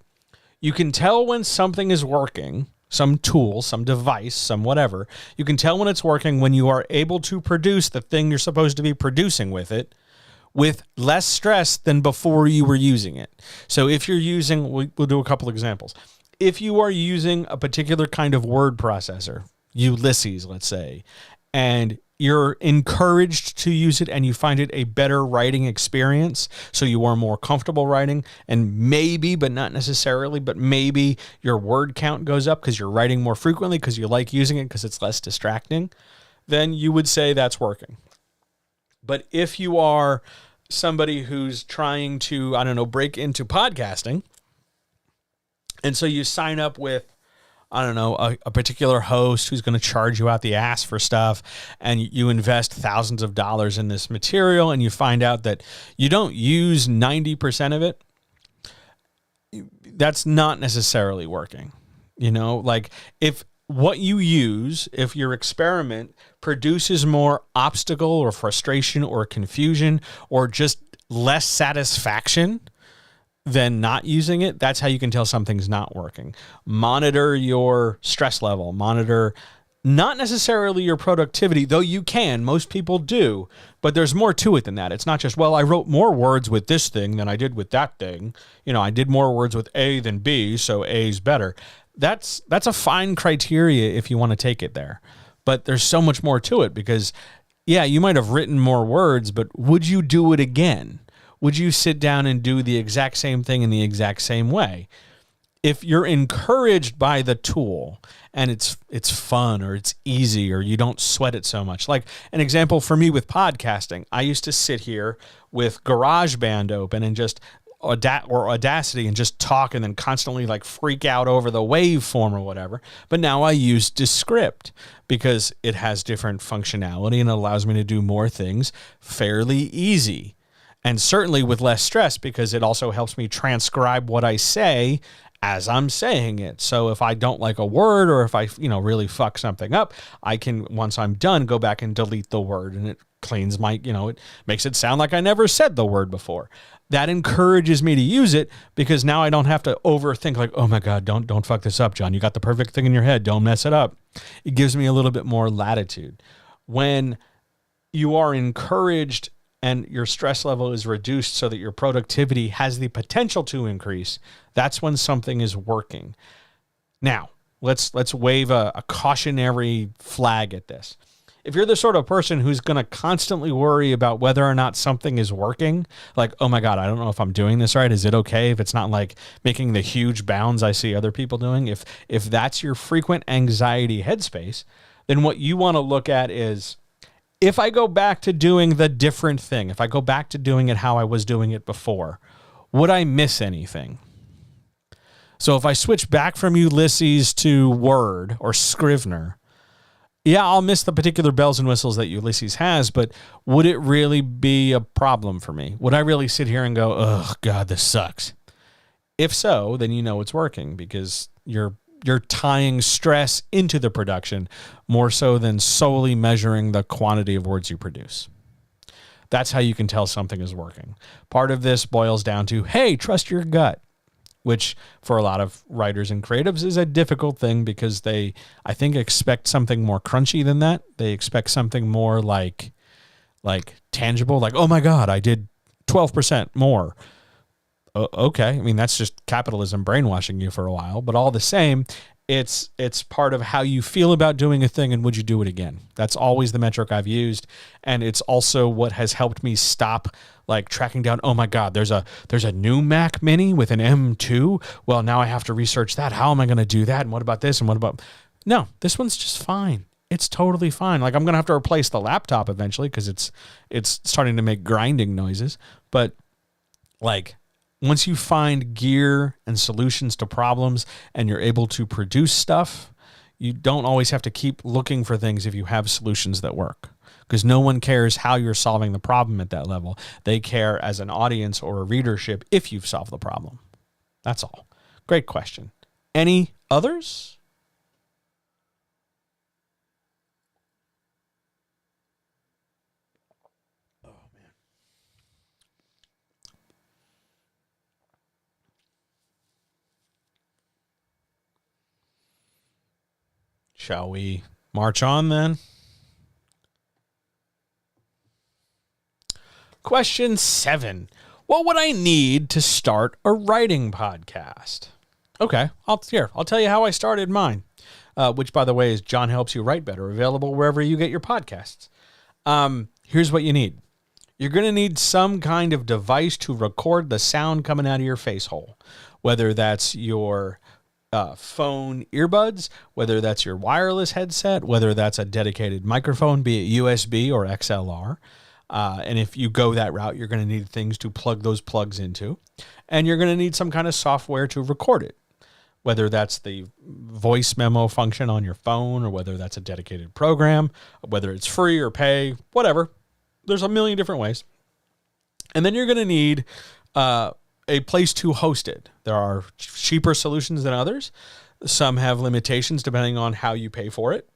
you can tell when something is working. Some tool, some device, some whatever. You can tell when it's working when you are able to produce the thing you're supposed to be producing with it with less stress than before you were using it. So if you're using, we'll do a couple examples. If you are using a particular kind of word processor, Ulysses, let's say, and you're encouraged to use it and you find it a better writing experience, so you are more comfortable writing, and maybe, but not necessarily, but maybe your word count goes up because you're writing more frequently because you like using it because it's less distracting, then you would say that's working. But if you are somebody who's trying to, break into podcasting, and so you sign up with, a particular host who's going to charge you out the ass for stuff, and you invest thousands of dollars in this material, and you find out that you don't use 90% of it, that's not necessarily working. Like if what you use, if your experiment produces more obstacle or frustration or confusion or just less satisfaction than not using it, that's how you can tell something's not working. Monitor your stress level. Monitor not necessarily your productivity, though you can. Most people do. But there's more to it than that. It's not just, well, I wrote more words with this thing than I did with that thing. I did more words with A than B, so A's better. That's a fine criteria if you want to take it there. But there's so much more to it because, yeah, you might have written more words, but would you do it again? Would you sit down and do the exact same thing in the exact same way? If you're encouraged by the tool and it's fun or it's easy or you don't sweat it so much. Like an example for me with podcasting, I used to sit here with GarageBand open and just Audacity and just talk and then constantly like freak out over the waveform or whatever. But now I use Descript because it has different functionality and it allows me to do more things fairly easy. And certainly with less stress because it also helps me transcribe what I say as I'm saying it. So if I don't like a word or if I, really fuck something up, I can, once I'm done, go back and delete the word and it cleans my, it makes it sound like I never said the word before. That encourages me to use it because now I don't have to overthink like, oh my God, don't fuck this up, John. You got the perfect thing in your head. Don't mess it up. It gives me a little bit more latitude. When you are encouraged and your stress level is reduced so that your productivity has the potential to increase, that's when something is working. Now, let's wave a cautionary flag at this. If you're the sort of person who's going to constantly worry about whether or not something is working, like, oh my God, I don't know if I'm doing this right. Is it okay if it's not like making the huge bounds I see other people doing? If that's your frequent anxiety headspace, then what you want to look at is, if I go back to doing the different thing, if I go back to doing it how I was doing it before, would I miss anything? So if I switch back from Ulysses to Word or Scrivener, yeah, I'll miss the particular bells and whistles that Ulysses has, but would it really be a problem for me? Would I really sit here and go, oh God, this sucks? If so, then you know it's working because you're tying stress into the production more so than solely measuring the quantity of words you produce. That's how you can tell something is working. Part of this boils down to, hey, trust your gut, which for a lot of writers and creatives is a difficult thing because they, I think, expect something more crunchy than that. They expect something more like tangible, like, oh my God, I did 12% more. Okay. I mean, that's just capitalism brainwashing you for a while, but all the same, it's part of how you feel about doing a thing and would you do it again? That's always the metric I've used. And it's also what has helped me stop like tracking down, oh my God, there's a new Mac Mini with an M2. Well, now I have to research that. How am I going to do that? And what about this? And what about, no, this one's just fine. It's totally fine. Like I'm going to have to replace the laptop eventually because it's starting to make grinding noises. But like, once you find gear and solutions to problems and you're able to produce stuff, you don't always have to keep looking for things if you have solutions that work. Because no one cares how you're solving the problem at that level. They care as an audience or a readership if you've solved the problem. That's all. Great question. Any others? Shall we march on then? Question 7. What would I need to start a writing podcast? Okay, I'll tell you how I started mine, which, by the way, is John Helps You Write Better, available wherever you get your podcasts. Here's what you need. You're going to need some kind of device to record the sound coming out of your face hole, whether that's your phone earbuds, whether that's your wireless headset, whether that's a dedicated microphone, be it USB or XLR. And if you go that route, you're going to need things to plug those plugs into, and you're going to need some kind of software to record it, whether that's the voice memo function on your phone or whether that's a dedicated program, whether it's free or pay, whatever. There's a million different ways. And then you're going to need a place to host it. There are cheaper solutions than others. Some have limitations depending on how you pay for it.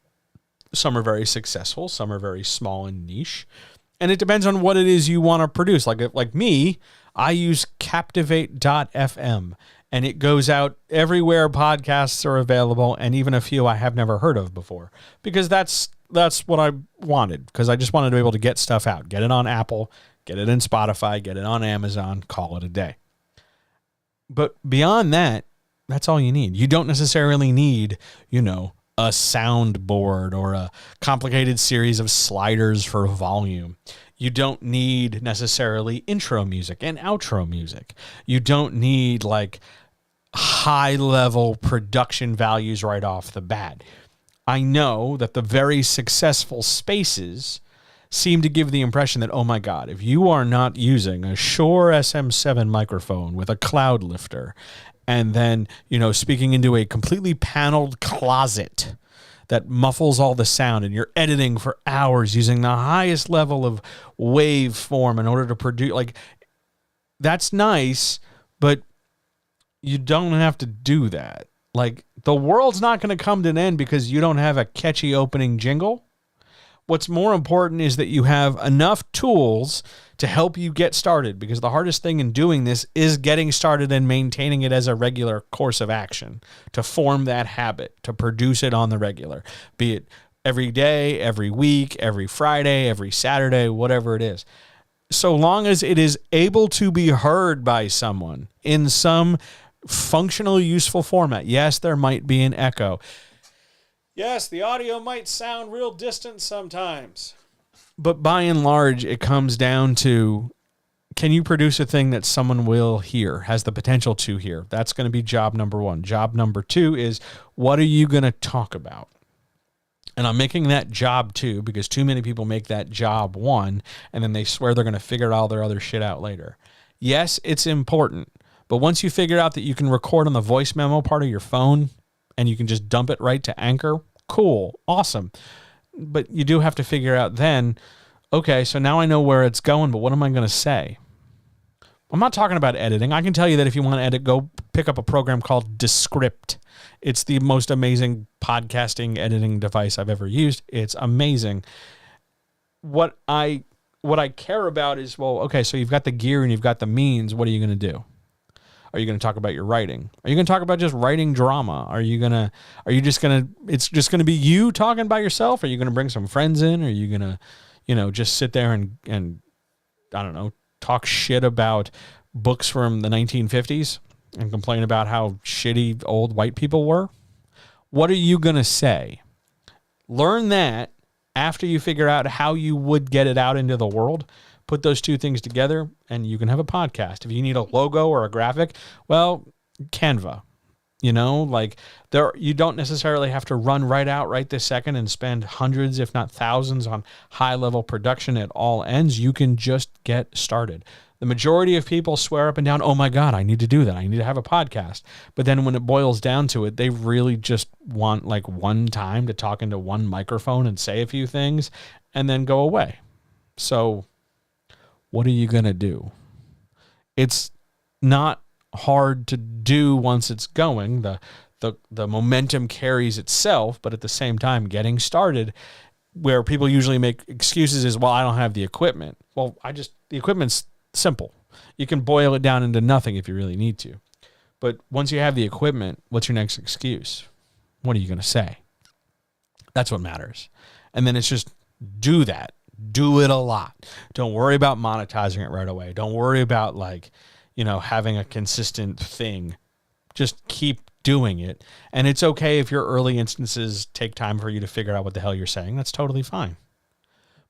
Some are very successful. Some are very small and niche. And it depends on what it is you want to produce. Like me, I use Captivate.fm, and it goes out everywhere podcasts are available, and even a few I have never heard of before, because that's what I wanted, because I just wanted to be able to get stuff out, get it on Apple, get it in Spotify, get it on Amazon, call it a day. But beyond that, that's all you need. You don't necessarily need, a soundboard or a complicated series of sliders for volume. You don't need necessarily intro music and outro music. You don't need like high level production values right off the bat. I know that the very successful spaces seem to give the impression that, oh my God, if you are not using a Shure SM7 microphone with a cloud lifter and then, speaking into a completely paneled closet that muffles all the sound, and you're editing for hours using the highest level of waveform in order to produce, like, that's nice, but you don't have to do that. Like, the world's not going to come to an end because you don't have a catchy opening jingle. What's more important is that you have enough tools to help you get started, because the hardest thing in doing this is getting started and maintaining it as a regular course of action, to form that habit, to produce it on the regular, be it every day, every week, every Friday, every Saturday, whatever it is. So long as it is able to be heard by someone in some functional, useful format. Yes, there might be an echo. Yes, the audio might sound real distant sometimes. But by and large, it comes down to, can you produce a thing that someone will hear, has the potential to hear? That's going to be job number one. Job number two is, what are you going to talk about? And I'm making that job two because too many people make that job one, and then they swear they're going to figure all their other shit out later. Yes, it's important. But once you figure out that you can record on the voice memo part of your phone and you can just dump it right to Anchor, cool, awesome. But you do have to figure out then, okay, so now I know where it's going, but what am I going to say? I'm not talking about editing. I can tell you that if you want to edit, go pick up a program called Descript. It's the most amazing podcasting editing device I've ever used. It's amazing. What I care about is, well, okay, so you've got the gear and you've got the means. What are you going to do? Are you going to talk about your writing? Are you going to talk about just writing drama? It's just going to be you talking by yourself? Are you going to bring some friends in? Are you going to, just sit there and I don't know, talk shit about books from the 1950s and complain about how shitty old white people were? What are you going to say? Learn that after you figure out how you would get it out into the world. Put those two things together and you can have a podcast. If you need a logo or a graphic, well, Canva, you don't necessarily have to run right this second and spend hundreds, if not thousands, on high level production at all ends. You can just get started. The majority of people swear up and down, oh my God, I need to do that. I need to have a podcast. But then when it boils down to it, they really just want like one time to talk into one microphone and say a few things and then go away. So what are you going to do? It's not hard to do once it's going. The momentum carries itself, but at the same time, getting started, where people usually make excuses is, well, I don't have the equipment. Well, the equipment's simple. You can boil it down into nothing if you really need to. But once you have the equipment, what's your next excuse? What are you going to say? That's what matters. And then it's just do that. Do it a lot. Don't worry about monetizing it right away. Don't worry about having a consistent thing. Just keep doing it. And it's okay if your early instances take time for you to figure out what the hell you're saying. That's totally fine.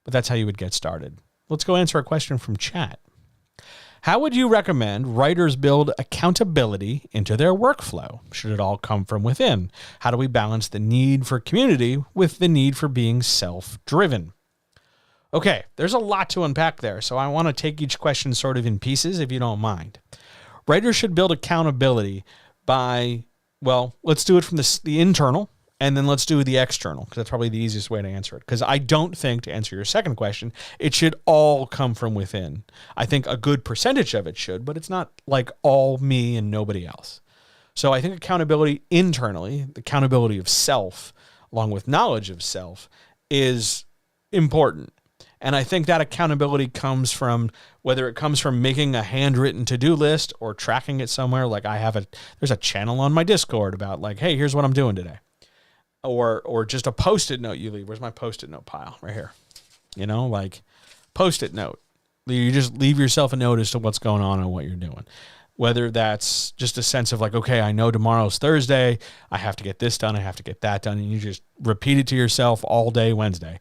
But that's how you would get started. Let's go answer a question from chat. How would you recommend writers build accountability into their workflow? Should it all come from within? How do we balance the need for community with the need for being self-driven? Okay, there's a lot to unpack there, so I want to take each question sort of in pieces, if you don't mind. Writers should build accountability by, let's do it from the internal, and then let's do the external, because that's probably the easiest way to answer it. Because I don't think, to answer your second question, it should all come from within. I think a good percentage of it should, but it's not like all me and nobody else. So I think accountability internally, the accountability of self, along with knowledge of self, is important. And I think that accountability comes from, whether it comes from making a handwritten to-do list or tracking it somewhere. Like there's a channel on my Discord about like, hey, here's what I'm doing today. Or just a Post-it note you leave. Where's my Post-it note pile? Right here. Post-it note. You just leave yourself a note as to what's going on and what you're doing. Whether that's just a sense of like, okay, I know tomorrow's Thursday. I have to get this done. I have to get that done. And you just repeat it to yourself all day Wednesday.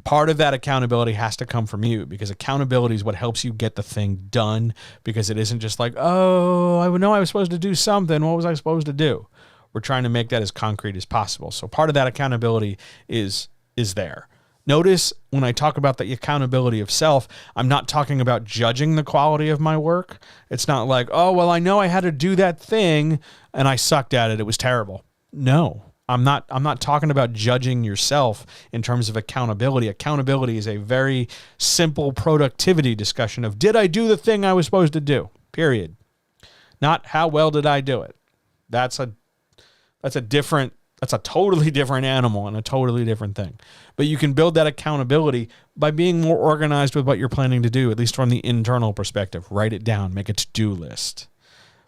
Part of that accountability has to come from you, because accountability is what helps you get the thing done, because it isn't just like, oh, I know I was supposed to do something. What was I supposed to do? We're trying to make that as concrete as possible. So part of that accountability is there. Notice when I talk about the accountability of self, I'm not talking about judging the quality of my work. It's not like, oh, well, I know I had to do that thing and I sucked at it. It was terrible. No, I'm not talking about judging yourself in terms of accountability. Accountability is a very simple productivity discussion of, did I do the thing I was supposed to do? Period. Not how well did I do it? That's a totally different animal and a totally different thing. But you can build that accountability by being more organized with what you're planning to do, at least from the internal perspective. Write it down, make a to-do list,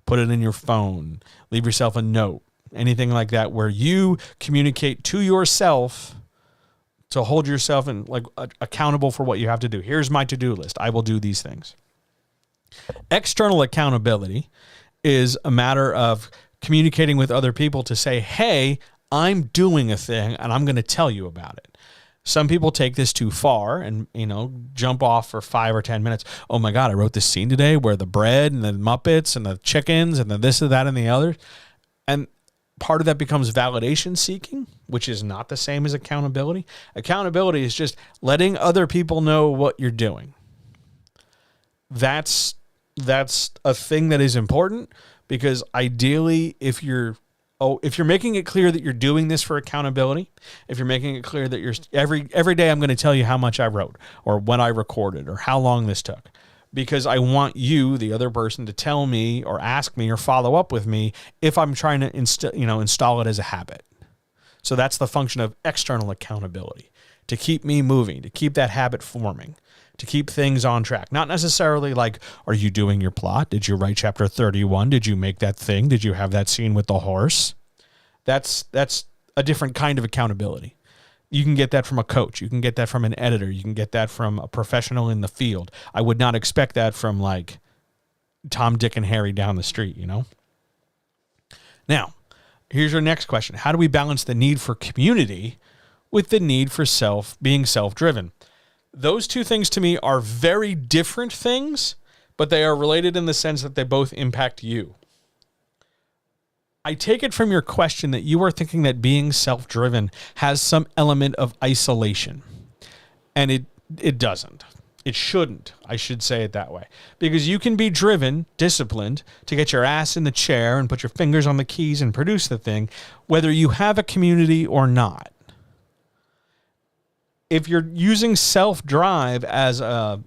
put it in your phone, leave yourself a note, anything like that, where you communicate to yourself to hold yourself accountable for what you have to do. Here's my to-do list. I will do these things. External accountability is a matter of communicating with other people to say, hey, I'm doing a thing and I'm going to tell you about it. Some people take this too far and, jump off for 5 or 10 minutes. Oh my God, I wrote this scene today where the bread and the Muppets and the chickens and the this and that and the other. And part of that becomes validation seeking, which is not the same as accountability. Accountability is just letting other people know what you're doing. That's a thing that is important, because ideally, if you're making it clear that you're doing this for accountability, if you're making it clear that you're every day I'm going to tell you how much I wrote or when I recorded or how long this took, because I want you, the other person, to tell me or ask me or follow up with me if I'm trying to install it as a habit. So that's the function of external accountability, to keep me moving, to keep that habit forming, to keep things on track. Not necessarily like, are you doing your plot? Did you write chapter 31? Did you make that thing? Did you have that scene with the horse? That's a different kind of accountability. You can get that from a coach. You can get that from an editor. You can get that from a professional in the field. I would not expect that from like Tom, Dick, and Harry down the street, Now, here's your next question. How do we balance the need for community with the need for being self-driven? Those two things to me are very different things, but they are related in the sense that they both impact you. I take it from your question that you are thinking that being self-driven has some element of isolation. And it doesn't. It shouldn't. I should say it that way. Because you can be driven, disciplined, to get your ass in the chair and put your fingers on the keys and produce the thing, whether you have a community or not. If you're using self-drive as a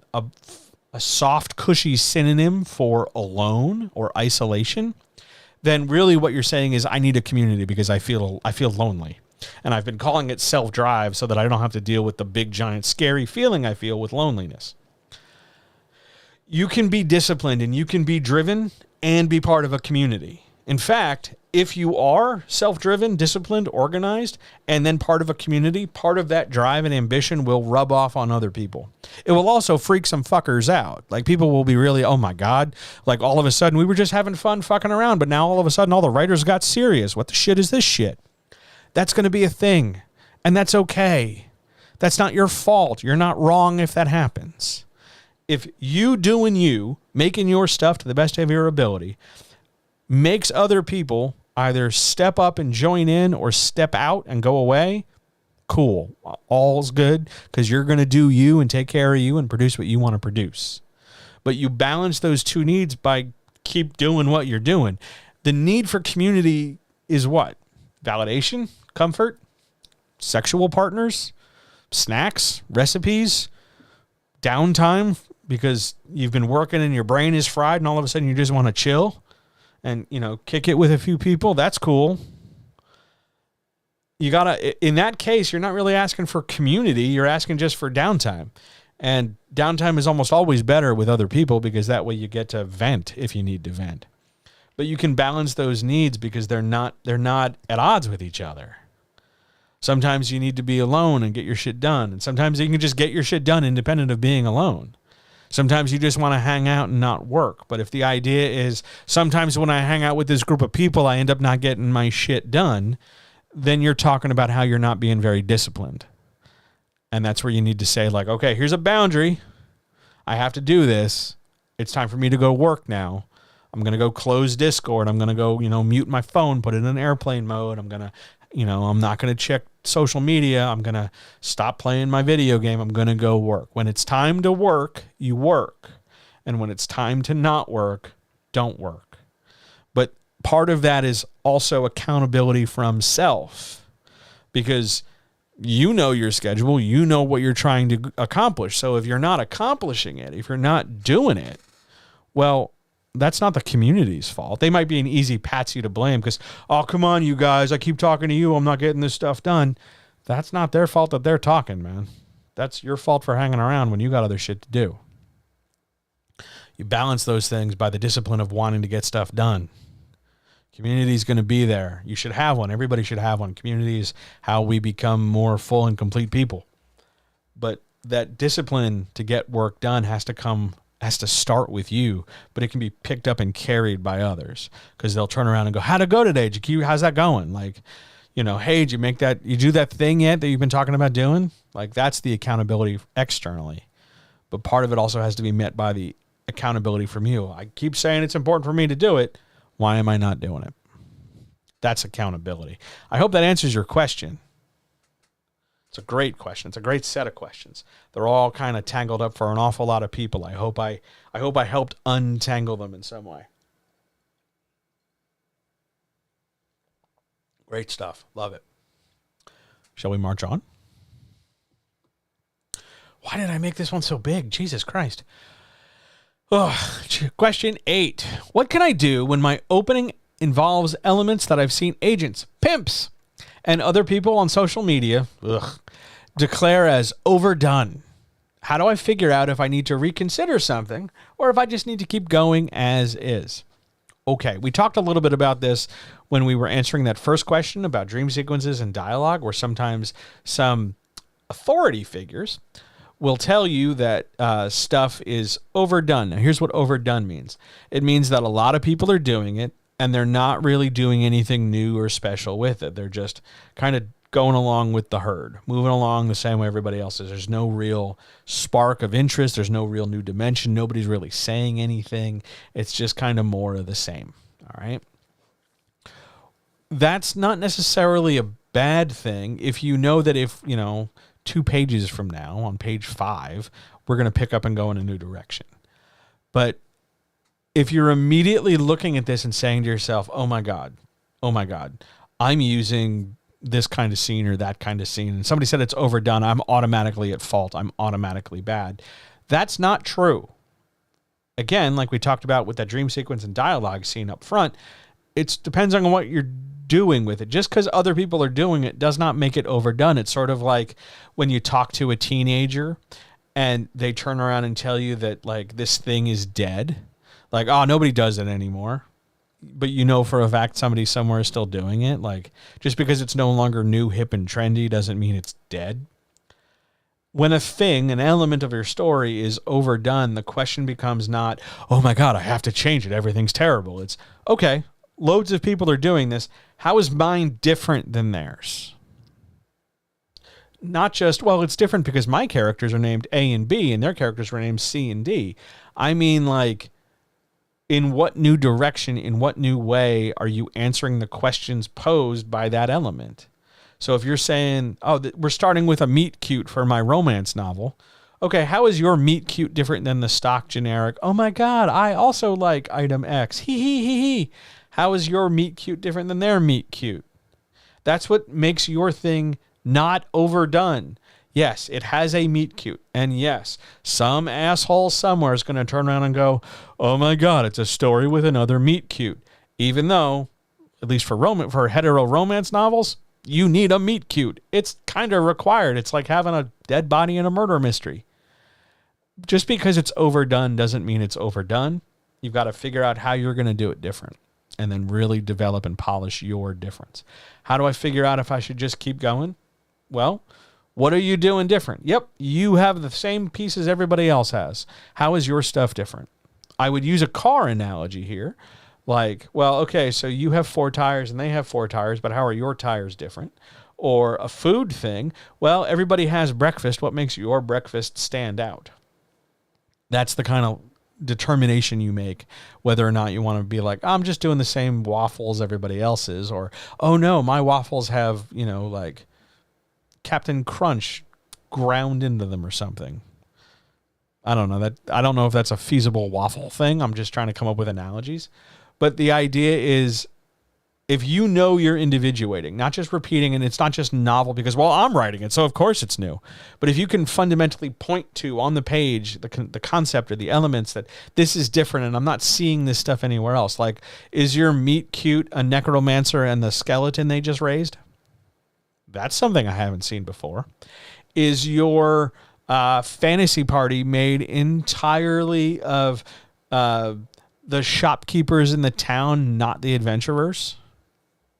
soft, cushy synonym for alone or isolation, then really what you're saying is, I need a community because I feel lonely. And I've been calling it self-drive so that I don't have to deal with the big, giant, scary feeling I feel with loneliness. You can be disciplined and you can be driven and be part of a community. In fact, if you are self-driven, disciplined, organized, and then part of a community, part of that drive and ambition will rub off on other people. It will also freak some fuckers out. Like, people will be really, oh my God, like all of a sudden we were just having fun fucking around, but now all of a sudden all the writers got serious. What the shit is this shit? That's going to be a thing, and that's okay. That's not your fault. You're not wrong if that happens. If you doing you, making your stuff to the best of your ability, makes other people either step up and join in or step out and go away, cool. All's good, because you're going to do you and take care of you and produce what you want to produce. But you balance those two needs by keep doing what you're doing. The need for community is what? Validation, comfort, sexual partners, snacks, recipes, downtime because you've been working and your brain is fried and all of a sudden you just want to chill and, kick it with a few people. That's cool. You gotta, in that case, you're not really asking for community. You're asking just for downtime. And downtime is almost always better with other people because that way you get to vent if you need to vent. But you can balance those needs because they're not at odds with each other. Sometimes you need to be alone and get your shit done. And sometimes you can just get your shit done independent of being alone. Sometimes you just want to hang out and not work. But if the idea is sometimes when I hang out with this group of people, I end up not getting my shit done, then you're talking about how you're not being very disciplined. And that's where you need to say, like, okay, here's a boundary. I have to do this. It's time for me to go work now. I'm going to go close Discord. I'm going to go, mute my phone, put it in airplane mode. I'm going to I'm not going to check social media. I'm going to stop playing my video game. I'm going to go work. When it's time to work, you work. And when it's time to not work, don't work. But part of that is also accountability from self, because you know your schedule, you know what you're trying to accomplish. So if you're not accomplishing it, if you're not doing it, well, that's not the community's fault. They might be an easy patsy to blame because, oh, come on, you guys, I keep talking to you, I'm not getting this stuff done. That's not their fault that they're talking, man. That's your fault for hanging around when you got other shit to do. You balance those things by the discipline of wanting to get stuff done. Community is going to be there. You should have one. Everybody should have one. Community is how we become more full and complete people. But that discipline to get work done has to start with you, but it can be picked up and carried by others because they'll turn around and go, how'd it go today? How's that going? Like, hey, did you do that thing yet that you've been talking about doing? Like, that's the accountability externally. But part of it also has to be met by the accountability from you. I keep saying it's important for me to do it. Why am I not doing it? That's accountability. I hope that answers your question. It's a great question. It's a great set of questions. They're all kind of tangled up for an awful lot of people. I hope I helped untangle them in some way. Great stuff. Love it. Shall we march on? Why did I make this one so big? Jesus Christ. Oh, question 8. What can I do when my opening involves elements that I've seen agents, pimps, and other people on social media declare as overdone? How do I figure out if I need to reconsider something or if I just need to keep going as is? Okay, we talked a little bit about this when we were answering that first question about dream sequences and dialogue, where sometimes some authority figures will tell you that stuff is overdone. Now, here's what overdone means. It means that a lot of people are doing it, and they're not really doing anything new or special with it. They're just kind of going along with the herd, moving along the same way everybody else is. There's no real spark of interest. There's no real new dimension. Nobody's really saying anything. It's just kind of more of the same. All right. That's not necessarily a bad thing if you know that if, 2 pages from now, on page 5, we're going to pick up and go in a new direction. But if you're immediately looking at this and saying to yourself, oh my God, I'm using this kind of scene or that kind of scene, and somebody said it's overdone, I'm automatically at fault, I'm automatically bad. That's not true. Again, like we talked about with that dream sequence and dialogue scene up front, it depends on what you're doing with it. Just because other people are doing it does not make it overdone. It's sort of like when you talk to a teenager and they turn around and tell you that like this thing is dead. Like, oh, nobody does it anymore. But for a fact somebody somewhere is still doing it. Like, just because it's no longer new, hip, and trendy doesn't mean it's dead. When a thing, an element of your story is overdone, the question becomes not, oh my God, I have to change it, everything's terrible. It's, okay, loads of people are doing this. How is mine different than theirs? Not just, well, it's different because my characters are named A and B and their characters were named C and D. I mean, like, in what new direction, in what new way are you answering the questions posed by that element? So if you're saying, oh, we're starting with a meet cute for my romance novel. Okay, how is your meet cute different than the stock generic? Oh my God, I also like item X. He. How is your meet cute different than their meet cute? That's what makes your thing not overdone. Yes, it has a meet cute. And yes, some asshole somewhere is going to turn around and go, oh my God, it's a story with another meet cute. Even though, at least for hetero romance novels, you need a meet cute. It's kind of required. It's like having a dead body in a murder mystery. Just because it's overdone doesn't mean it's overdone. You've got to figure out how you're going to do it different and then really develop and polish your difference. How do I figure out if I should just keep going? Well, what are you doing different? Yep, you have the same pieces everybody else has. How is your stuff different? I would use a car analogy here. Like, well, okay, so you have 4 tires and they have 4 tires, but how are your tires different? Or a food thing. Well, everybody has breakfast. What makes your breakfast stand out? That's the kind of determination you make, whether or not you want to be like, I'm just doing the same waffles everybody else is, or, oh no, my waffles have, like Captain Crunch ground into them or something. I don't know that. I don't know if that's a feasible waffle thing. I'm just trying to come up with analogies. But the idea is, if you know you're individuating, not just repeating, and it's not just novel because, well, I'm writing it, so of course it's new. But if you can fundamentally point to on the page the concept or the elements that this is different and I'm not seeing this stuff anywhere else. Like, is your meet cute a necromancer and the skeleton they just raised? That's something I haven't seen before. Is your fantasy party made entirely of the shopkeepers in the town, not the adventurers?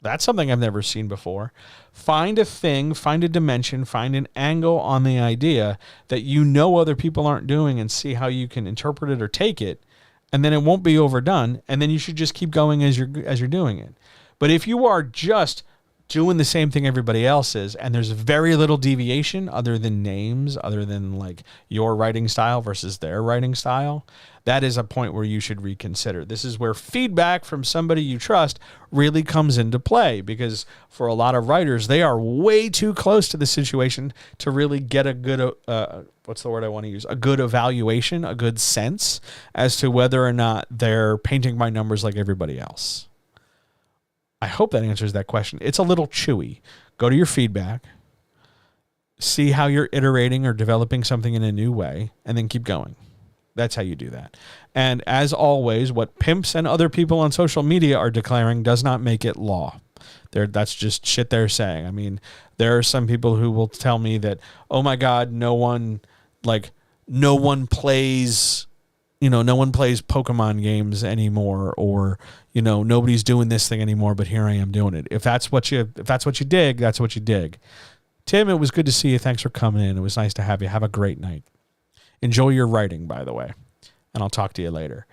That's something I've never seen before. Find a thing, find a dimension, find an angle on the idea that other people aren't doing and see how you can interpret it or take it, and then it won't be overdone, and then you should just keep going as you're doing it. But if you are just doing the same thing everybody else is, and there's very little deviation other than names, other than like your writing style versus their writing style, that is a point where you should reconsider. This is where feedback from somebody you trust really comes into play, because for a lot of writers, they are way too close to the situation to really get a good, what's the word I want to use? A good evaluation, a good sense as to whether or not they're painting by numbers like everybody else. I hope that answers that question. It's a little chewy. Go to your feedback, see how you're iterating or developing something in a new way, and then keep going. That's how you do that. And as always, what pimps and other people on social media are declaring does not make it law. That's just shit they're saying. I mean, there are some people who will tell me that, oh my God, no one plays Pokemon games anymore, or nobody's doing this thing anymore, but here I am doing it. If that's what you dig, that's what you dig. Tim, it was good to see you. Thanks for coming in. It was nice to have you. Have a great night. Enjoy your writing, by the way, and I'll talk to you later.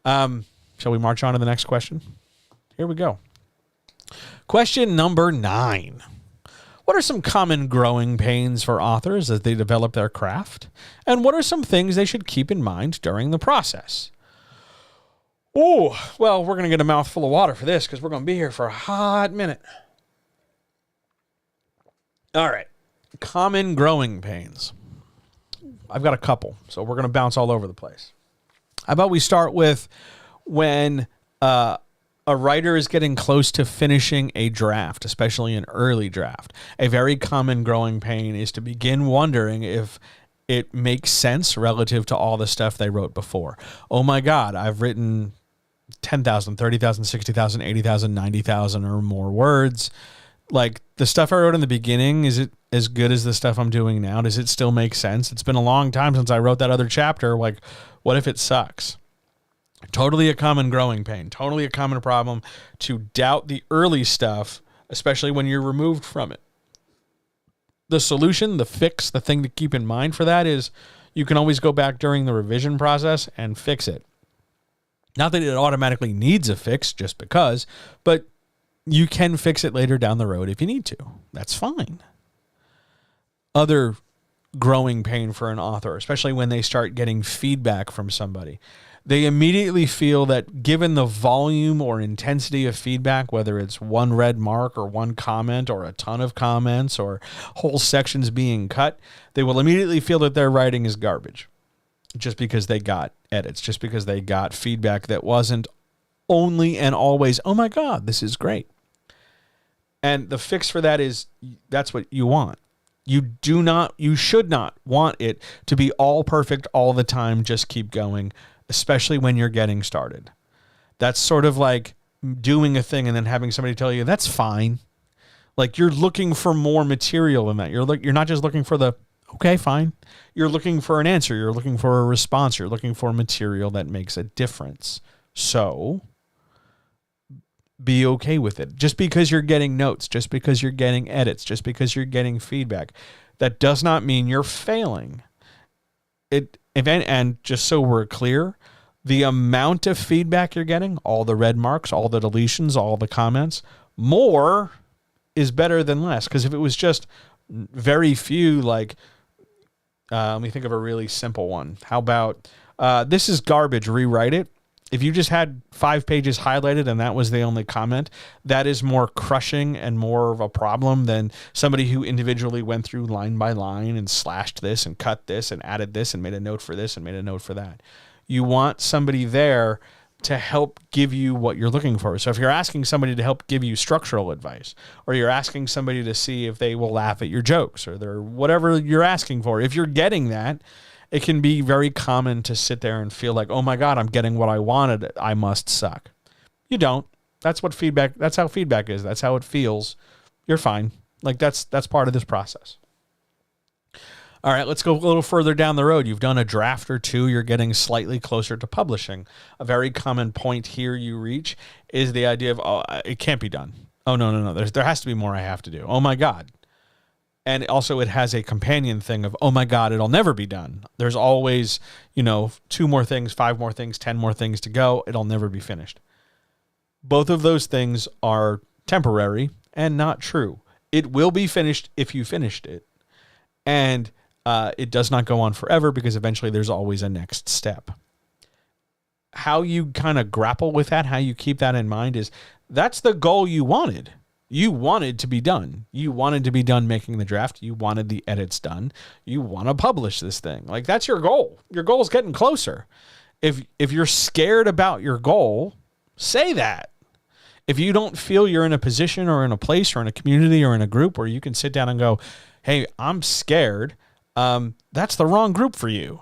Shall we march on to the next question? Here we go. Question number 9. What are some common growing pains for authors as they develop their craft? And what are some things they should keep in mind during the process? Oh, well, we're going to get a mouthful of water for this because we're going to be here for a hot minute. All right. Common growing pains. I've got a couple, so we're going to bounce all over the place. How about we start with when a writer is getting close to finishing a draft, especially an early draft. A very common growing pain is to begin wondering if it makes sense relative to all the stuff they wrote before. Oh my God, I've written 10,000, 30,000, 60,000, 80,000, 90,000 or more words. Like, the stuff I wrote in the beginning, is it as good as the stuff I'm doing now? Does it still make sense? It's been a long time since I wrote that other chapter. Like, what if it sucks? Totally a common growing pain. Totally a common problem to doubt the early stuff, especially when you're removed from it. The solution, the fix, the thing to keep in mind for that is you can always go back during the revision process and fix it. Not that it automatically needs a fix just because, but you can fix it later down the road if you need to. That's fine. Other growing pain for an author, especially when they start getting feedback from somebody. They immediately feel that given the volume or intensity of feedback, whether it's one red mark or one comment or a ton of comments or whole sections being cut, they will immediately feel that their writing is garbage just because they got edits, just because they got feedback that wasn't only and always, oh my God, this is great. And the fix for that is that's what you want. You should not want it to be all perfect all the time. Just keep going, especially when you're getting started. That's sort of like doing a thing and then having somebody tell you that's fine. Like, you're looking for more material than that. You're not just looking for the okay, fine. You're looking for an answer. You're looking for a response. You're looking for material that makes a difference. So be okay with it. Just because you're getting notes, just because you're getting edits, just because you're getting feedback, that does not mean you're failing. And just so we're clear, the amount of feedback you're getting, all the red marks, all the deletions, all the comments, more is better than less. Because if it was just very few, like, let me think of a really simple one. How about This is garbage. Rewrite it. If you just had 5 pages highlighted and that was the only comment, that is more crushing and more of a problem than somebody who individually went through line by line and slashed this and cut this and added this and made a note for this and made a note for that. You want somebody there to help give you what you're looking for. So if you're asking somebody to help give you structural advice, or you're asking somebody to see if they will laugh at your jokes, or they're whatever you're asking for, if you're getting that, it can be very common to sit there and feel like, oh my God, I'm getting what I wanted. I must suck. You don't. That's how feedback is. That's how it feels. You're fine. Like that's part of this process. All right, let's go a little further down the road. You've done a draft or two. You're getting slightly closer to publishing. A very common point here you reach is the idea of, oh, it can't be done. Oh, no. There has to be more I have to do. Oh my God. And also it has a companion thing of, oh my God, it'll never be done. There's always, 2 more things, 5 more things, 10 more things to go. It'll never be finished. Both of those things are temporary and not true. It will be finished if you finished it. And it does not go on forever because eventually there's always a next step. How you kind of grapple with that, how you keep that in mind is that's the goal you wanted. You wanted to be done. You wanted to be done making the draft. You wanted the edits done. You want to publish this thing. Like that's your goal. Your goal is getting closer. If you're scared about your goal, say that. If you don't feel you're in a position or in a place or in a community or in a group where you can sit down and go, hey, I'm scared, that's the wrong group for you.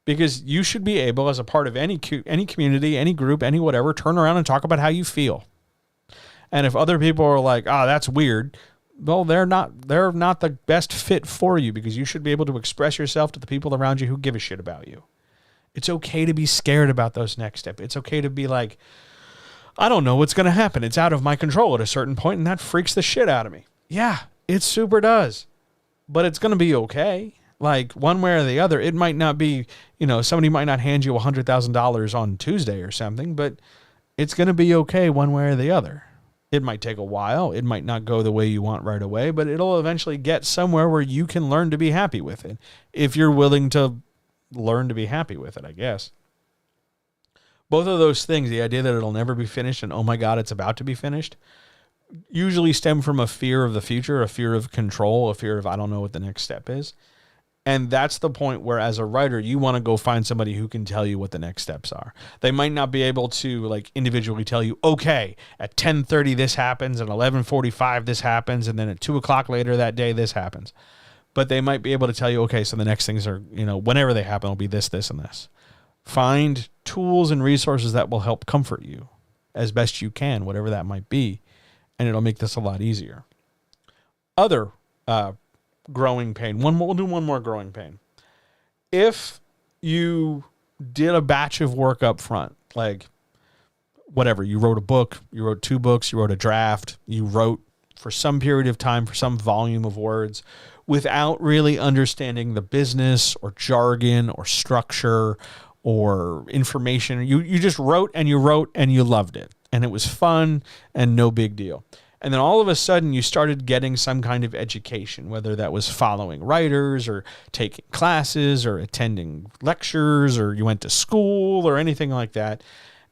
Because you should be able, as a part of any community, any group, any whatever, turn around and talk about how you feel. And if other people are like, oh, that's weird, well, they're not the best fit for you because you should be able to express yourself to the people around you who give a shit about you. It's okay to be scared about those next steps. It's okay to be like, I don't know what's going to happen. It's out of my control at a certain point, and that freaks the shit out of me. Yeah, it super does. But it's going to be okay. Like one way or the other, it might not be, somebody might not hand you $100,000 on Tuesday or something, but it's going to be okay one way or the other. It might take a while. It might not go the way you want right away, but it'll eventually get somewhere where you can learn to be happy with it. If you're willing to learn to be happy with it, I guess. Both of those things, the idea that it'll never be finished and, oh my God, it's about to be finished, usually stem from a fear of the future, a fear of control, a fear of I don't know what the next step is. And that's the point where, as a writer, you want to go find somebody who can tell you what the next steps are. They might not be able to like individually tell you, okay, at 10:30 this happens, at 11:45 this happens, and then at 2 o'clock later that day this happens. But they might be able to tell you, okay, so the next things are, whenever they happen, it'll be this, this, and this. Find tools and resources that will help comfort you as best you can, whatever that might be, and it'll make this a lot easier. Other growing pain. We'll do one more growing pain. If you did a batch of work up front, like whatever, you wrote a book, you wrote 2 books, you wrote a draft, you wrote for some period of time, for some volume of words, without really understanding the business or jargon or structure or information. You just wrote and you loved it. And it was fun and no big deal. And then all of a sudden you started getting some kind of education, whether that was following writers or taking classes or attending lectures or you went to school or anything like that.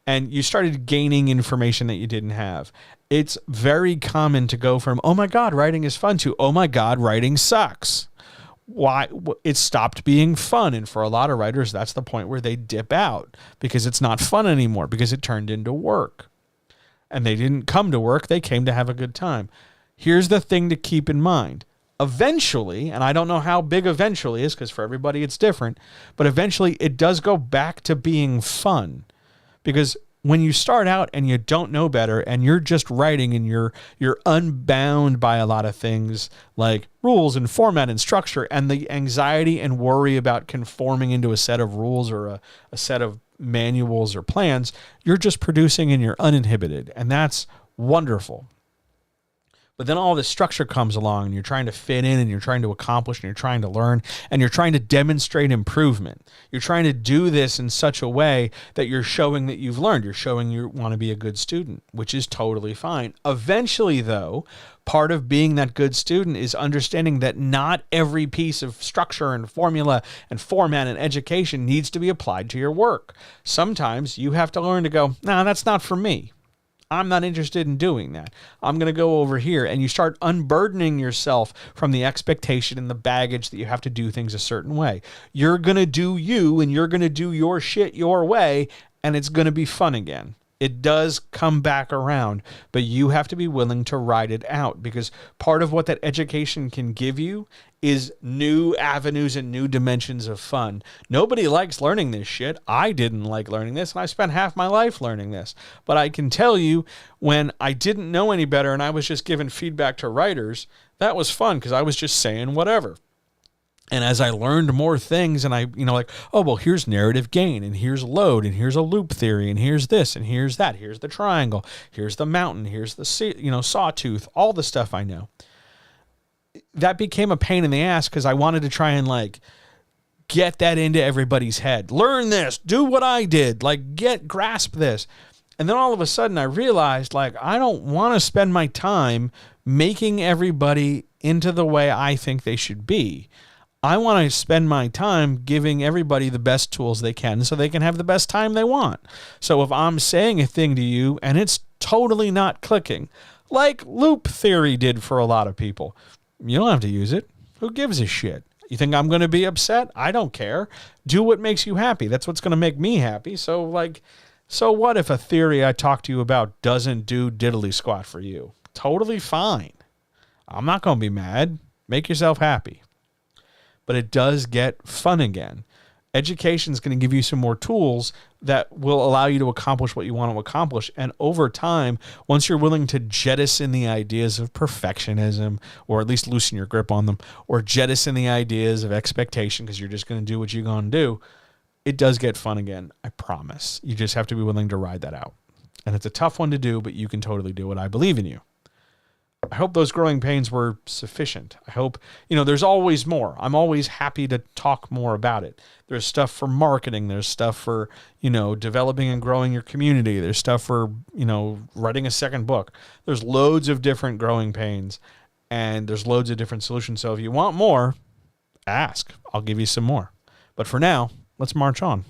And you started gaining information that you didn't have. It's very common to go from, oh my God, writing is fun to, oh my God, writing sucks. Why? It stopped being fun. And for a lot of writers, that's the point where they dip out because it's not fun anymore because it turned into work. And they didn't come to work, they came to have a good time. Here's the thing to keep in mind. Eventually, and I don't know how big eventually is because for everybody it's different, but eventually it does go back to being fun. Because when you start out and you don't know better and you're just writing and you're unbound by a lot of things like rules and format and structure and the anxiety and worry about conforming into a set of rules or a set of manuals or plans, you're just producing and you're uninhibited. And that's wonderful. But then all this structure comes along and you're trying to fit in and you're trying to accomplish and you're trying to learn and you're trying to demonstrate improvement. You're trying to do this in such a way that you're showing that you've learned. You're showing you want to be a good student, which is totally fine. Eventually, though, Part of being that good student is understanding that not every piece of structure and formula and format and education needs to be applied to your work. Sometimes you have to learn to go, nah, that's not for me. I'm not interested in doing that. I'm going to go over here. And you start unburdening yourself from the expectation and the baggage that you have to do things a certain way. You're going to do you, and you're going to do your shit your way, and it's going to be fun again. It does come back around, but you have to be willing to ride it out, because part of what that education can give you is new avenues and new dimensions of fun. Nobody likes learning this shit. I didn't like learning this, and I spent half my life learning this. But I can tell you, when I didn't know any better and I was just giving feedback to writers, that was fun because I was just saying whatever. And as I learned more things, and I, like, oh, well, here's narrative gain, and here's load, and here's a loop theory, and here's this, and here's that, here's the triangle, here's the mountain, here's the, sawtooth, all the stuff I know. That became a pain in the ass because I wanted to try and, like, get that into everybody's head. Learn this, do what I did, like, grasp this. And then all of a sudden I realized, like, I don't want to spend my time making everybody into the way I think they should be. I want to spend my time giving everybody the best tools they can so they can have the best time they want. So if I'm saying a thing to you and it's totally not clicking, like loop theory did for a lot of people, you don't have to use it. Who gives a shit? You think I'm going to be upset? I don't care. Do what makes you happy. That's what's going to make me happy. So what if a theory I talk to you about doesn't do diddly squat for you? Totally fine. I'm not going to be mad. Make yourself happy. But it does get fun again. Education is going to give you some more tools that will allow you to accomplish what you want to accomplish. And over time, once you're willing to jettison the ideas of perfectionism, or at least loosen your grip on them, or jettison the ideas of expectation because you're just going to do what you're going to do, it does get fun again. I promise. You just have to be willing to ride that out. And it's a tough one to do, but you can totally do it. I believe in you. I hope those growing pains were sufficient. I hope, there's always more. I'm always happy to talk more about it. There's stuff for marketing. There's stuff for, developing and growing your community. There's stuff for, writing a second book. There's loads of different growing pains, and there's loads of different solutions. So if you want more, ask. I'll give you some more. But for now, let's march on.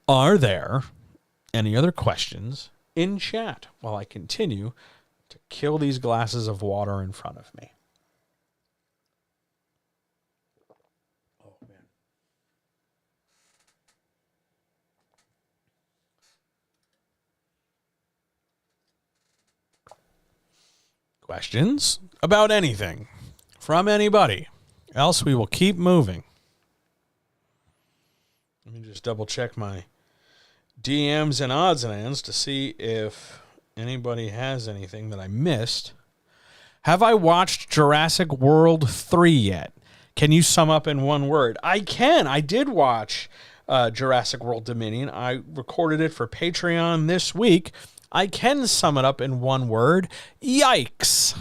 Are there any other questions in chat while I continue to kill these glasses of water in front of me? Oh, man. Questions about anything from anybody? Else we will keep moving. Let me just double check my DMs and odds and ends to see if anybody has anything that I missed. Have I watched Jurassic World 3 yet? Can you sum up in one word? I can. I did watch Jurassic World Dominion. I recorded it for Patreon this week. I can sum it up in one word. Yikes.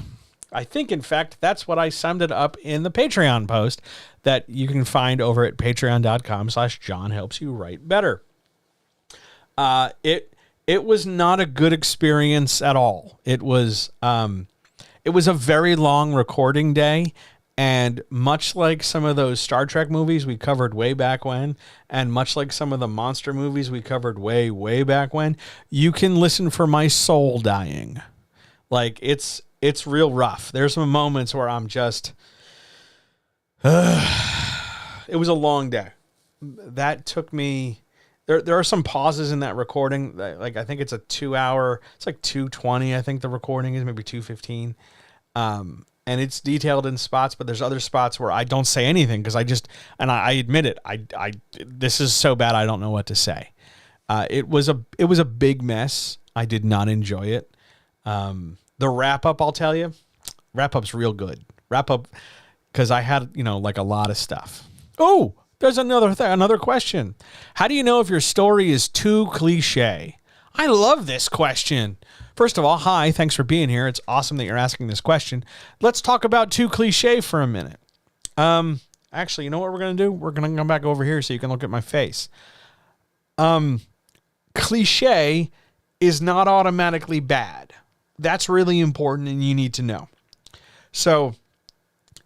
I think, in fact, that's what I summed it up in the Patreon post that you can find over at patreon.com/JohnHelpsYouWriteBetter. It was not a good experience at all. It was a very long recording day, and much like some of those Star Trek movies we covered way back when, and much like some of the monster movies we covered way, way back when, you can listen for my soul dying. Like, it's real rough. There's some moments where I'm just, it was a long day. That took me... There are some pauses in that recording. Like, I think it's a 2 hour, it's like 2:20. I think the recording is maybe 2:15. And it's detailed in spots, but there's other spots where I don't say anything because I admit it. This is so bad. I don't know what to say. It was a big mess. I did not enjoy it. The wrap up, I'll tell you, wrap up's real good. Wrap up. Cause I had, like a lot of stuff. Oh, there's another question. How do you know if your story is too cliche? I love this question. First of all, hi, thanks for being here. It's awesome that you're asking this question. Let's talk about too cliche for a minute. Actually, you know what we're going to do? We're going to come back over here so you can look at my face. Cliche is not automatically bad. That's really important and you need to know. So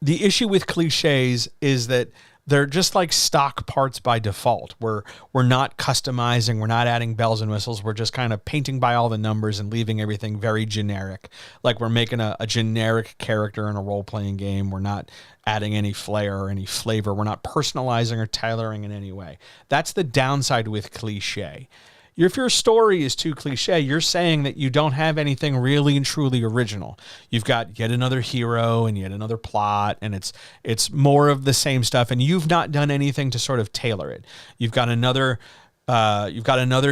the issue with cliches is that they're just like stock parts by default. We're not customizing. We're not adding bells and whistles. We're just kind of painting by all the numbers and leaving everything very generic. Like we're making a generic character in a role-playing game. We're not adding any flair or any flavor. We're not personalizing or tailoring in any way. That's the downside with cliche. If your story is too cliche, you're saying that you don't have anything really and truly original. You've got yet another hero and yet another plot, and it's more of the same stuff, and you've not done anything to sort of tailor it. You've got another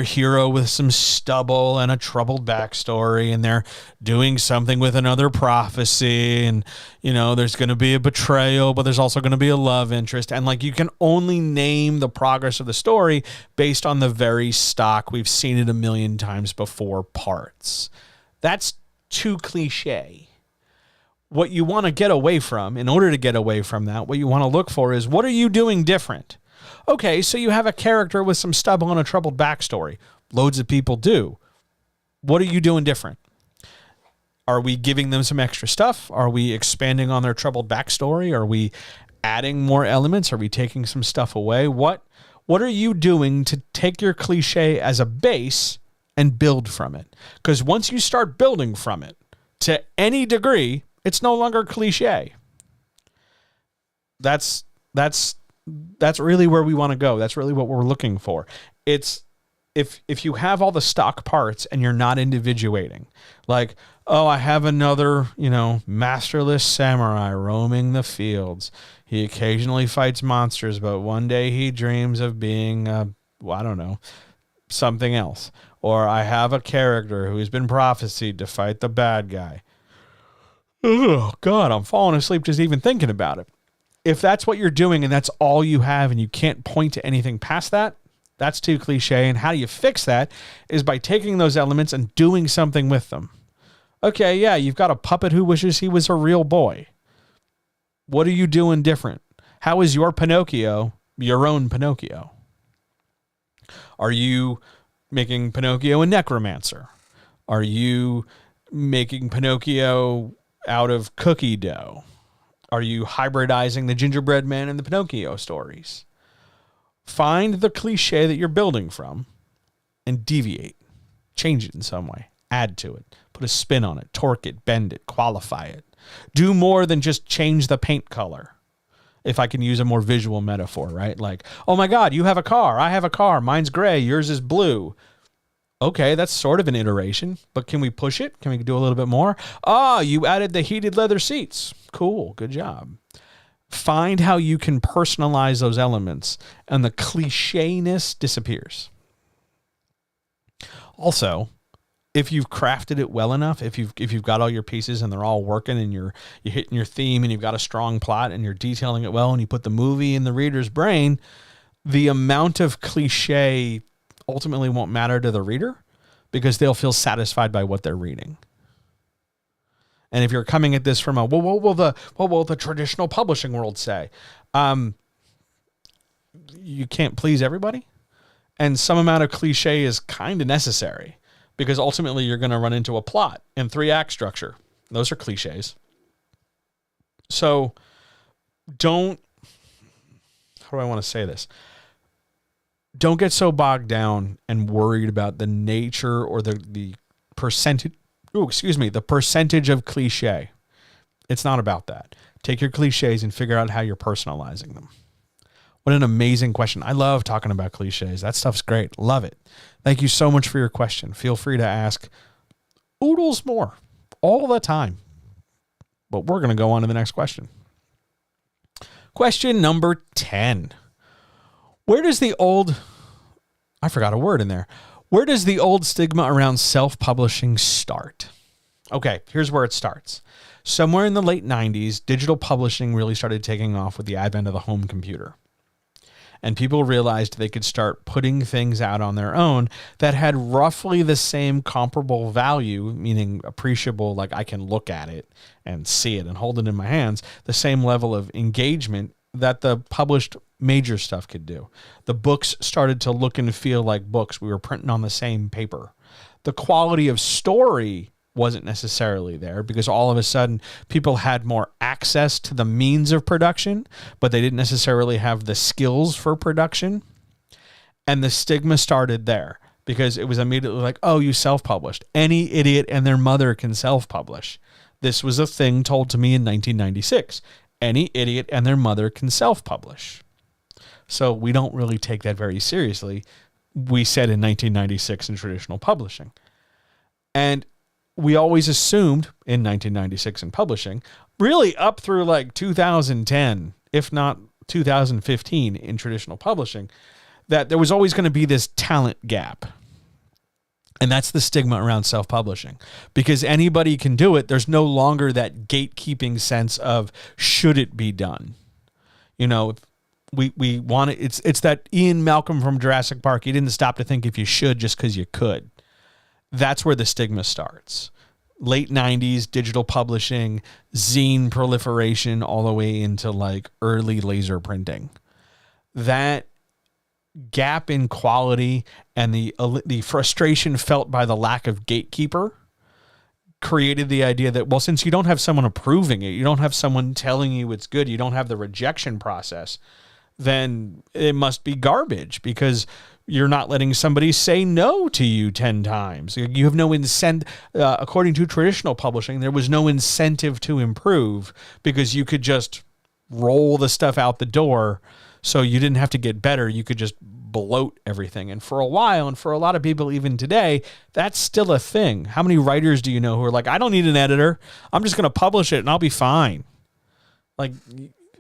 hero with some stubble and a troubled backstory, and they're doing something with another prophecy, and there's going to be a betrayal, but there's also going to be a love interest, and like you can only name the progress of the story based on the very stock, we've seen it a million times before parts. That's too cliche. What you want to get away from, in order to get away from that, what you want to look for is, what are you doing different? Okay, so you have a character with some stubble and a troubled backstory. Loads of people do. What are you doing different? Are we giving them some extra stuff? Are we expanding on their troubled backstory? Are we adding more elements? Are we taking some stuff away? What are you doing to take your cliche as a base and build from it? Because once you start building from it, to any degree, it's no longer cliche. That's really where we want to go. That's really what we're looking for. It's if you have all the stock parts and you're not individuating, like, oh, I have another, masterless samurai roaming the fields. He occasionally fights monsters, but one day he dreams of being, something else. Or I have a character who's been prophesied to fight the bad guy. Oh, God, I'm falling asleep just even thinking about it. If that's what you're doing and that's all you have and you can't point to anything past that, that's too cliche. And how do you fix that is by taking those elements and doing something with them. Okay, yeah, you've got a puppet who wishes he was a real boy. What are you doing different? How is your Pinocchio your own Pinocchio? Are you making Pinocchio a necromancer? Are you making Pinocchio out of cookie dough? Are you hybridizing the gingerbread man and the Pinocchio stories? Find the cliche that you're building from and deviate. Change it in some way. Add to it. Put a spin on it. Torque it. Bend it. Qualify it. Do more than just change the paint color. If I can use a more visual metaphor, right? Like, oh my God, you have a car. I have a car. Mine's gray. Yours is blue. Okay, that's sort of an iteration, but can we push it? Can we do a little bit more? You added the heated leather seats. Cool, good job. Find how you can personalize those elements, and the cliche-ness disappears. Also, if you've crafted it well enough, if you've got all your pieces and they're all working and you're hitting your theme and you've got a strong plot and you're detailing it well and you put the movie in the reader's brain, the amount of cliche ultimately won't matter to the reader because they'll feel satisfied by what they're reading. And if you're coming at this from what will the traditional publishing world say? You can't please everybody. And some amount of cliche is kind of necessary because ultimately you're going to run into a plot and 3-act structure. Those are cliches. So how do I want to say this? Don't get so bogged down and worried about the nature or the percentage. The percentage of cliche. It's not about that. Take your cliches and figure out how you're personalizing them. What an amazing question. I love talking about cliches. That stuff's great. Love it. Thank you so much for your question. Feel free to ask oodles more all the time. But we're going to go on to the next question. Question number 10. Where does the old stigma around self-publishing start? Okay, here's where it starts. Somewhere in the late 90s, digital publishing really started taking off with the advent of the home computer. And people realized they could start putting things out on their own that had roughly the same comparable value, meaning appreciable, like I can look at it and see it and hold it in my hands, the same level of engagement that the published major stuff could do. The books started to look and feel like books. We were printing on the same paper. The quality of story wasn't necessarily there, because all of a sudden people had more access to the means of production, but they didn't necessarily have the skills for production. And the stigma started there, because it was immediately like, oh, you self-published. Any idiot and their mother can self-publish. This was a thing told to me in 1996. Any idiot and their mother can self-publish. So we don't really take that very seriously, we said in 1996 in traditional publishing. And we always assumed in 1996 in publishing, really up through like 2010, if not 2015 in traditional publishing, that there was always going to be this talent gap. And that's the stigma around self-publishing, because anybody can do it. There's no longer that gatekeeping sense of should it be done. You know, we want it. It's that Ian Malcolm from Jurassic Park. He didn't stop to think if you should just because you could. That's where the stigma starts. Late 90s, digital publishing, zine proliferation, all the way into like early laser printing. That gap in quality and the frustration felt by the lack of gatekeeper created the idea that, well, since you don't have someone approving it, you don't have someone telling you it's good, you don't have the rejection process, then it must be garbage, because you're not letting somebody say no to you 10 times. You have no incentive. According to traditional publishing, there was no incentive to improve, because you could just roll the stuff out the door. So you didn't have to get better. You could just bloat everything. And for a while, and for a lot of people even today, that's still a thing. How many writers do you know who are like, I don't need an editor. I'm just going to publish it and I'll be fine. Like,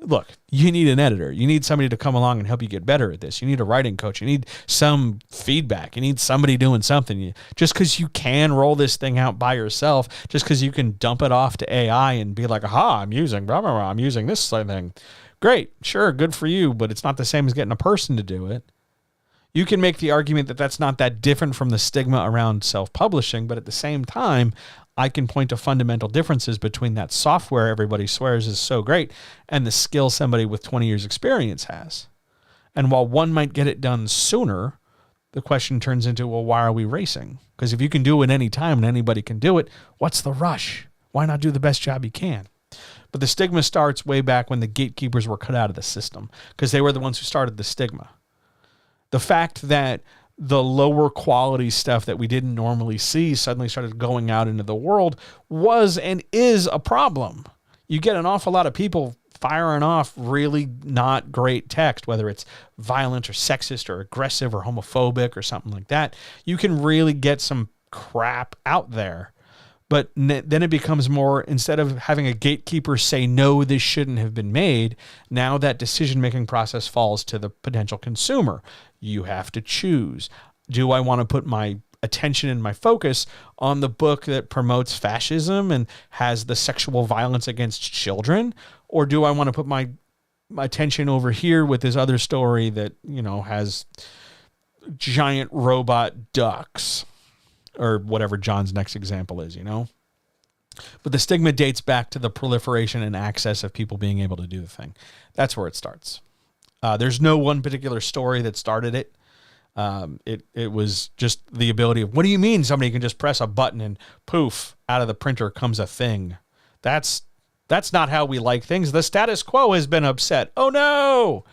look, you need an editor. You need somebody to come along and help you get better at this. You need a writing coach. You need some feedback. You need somebody doing something. Just because you can roll this thing out by yourself, just because you can dump it off to AI and be like, aha, I'm using blah, blah, blah, I'm using this thing. Great, sure, good for you, but it's not the same as getting a person to do it. You can make the argument that that's not that different from the stigma around self-publishing, but at the same time, I can point to fundamental differences between that software everybody swears is so great and the skill somebody with 20 years experience has. And while one might get it done sooner, the question turns into, well, why are we racing? Because if you can do it any time and anybody can do it, what's the rush? Why not do the best job you can? But the stigma starts way back when the gatekeepers were cut out of the system, because they were the ones who started the stigma. The fact that the lower quality stuff that we didn't normally see suddenly started going out into the world was and is a problem. You get an awful lot of people firing off really not great text, whether it's violent or sexist or aggressive or homophobic or something like that. You can really get some crap out there. But then it becomes more, instead of having a gatekeeper say, no, this shouldn't have been made, now that decision-making process falls to the potential consumer. You have to choose. Do I want to put my attention and my focus on the book that promotes fascism and has the sexual violence against children? Or do I want to put my attention over here with this other story that, you know, has giant robot ducks? Or whatever John's next example is, you know? But the stigma dates back to the proliferation and access of people being able to do the thing. That's where it starts. There's no one particular story that started it. It was just the ability of, what do you mean somebody can just press a button and poof, out of the printer comes a thing? That's not how we like things. The status quo has been upset. Oh no!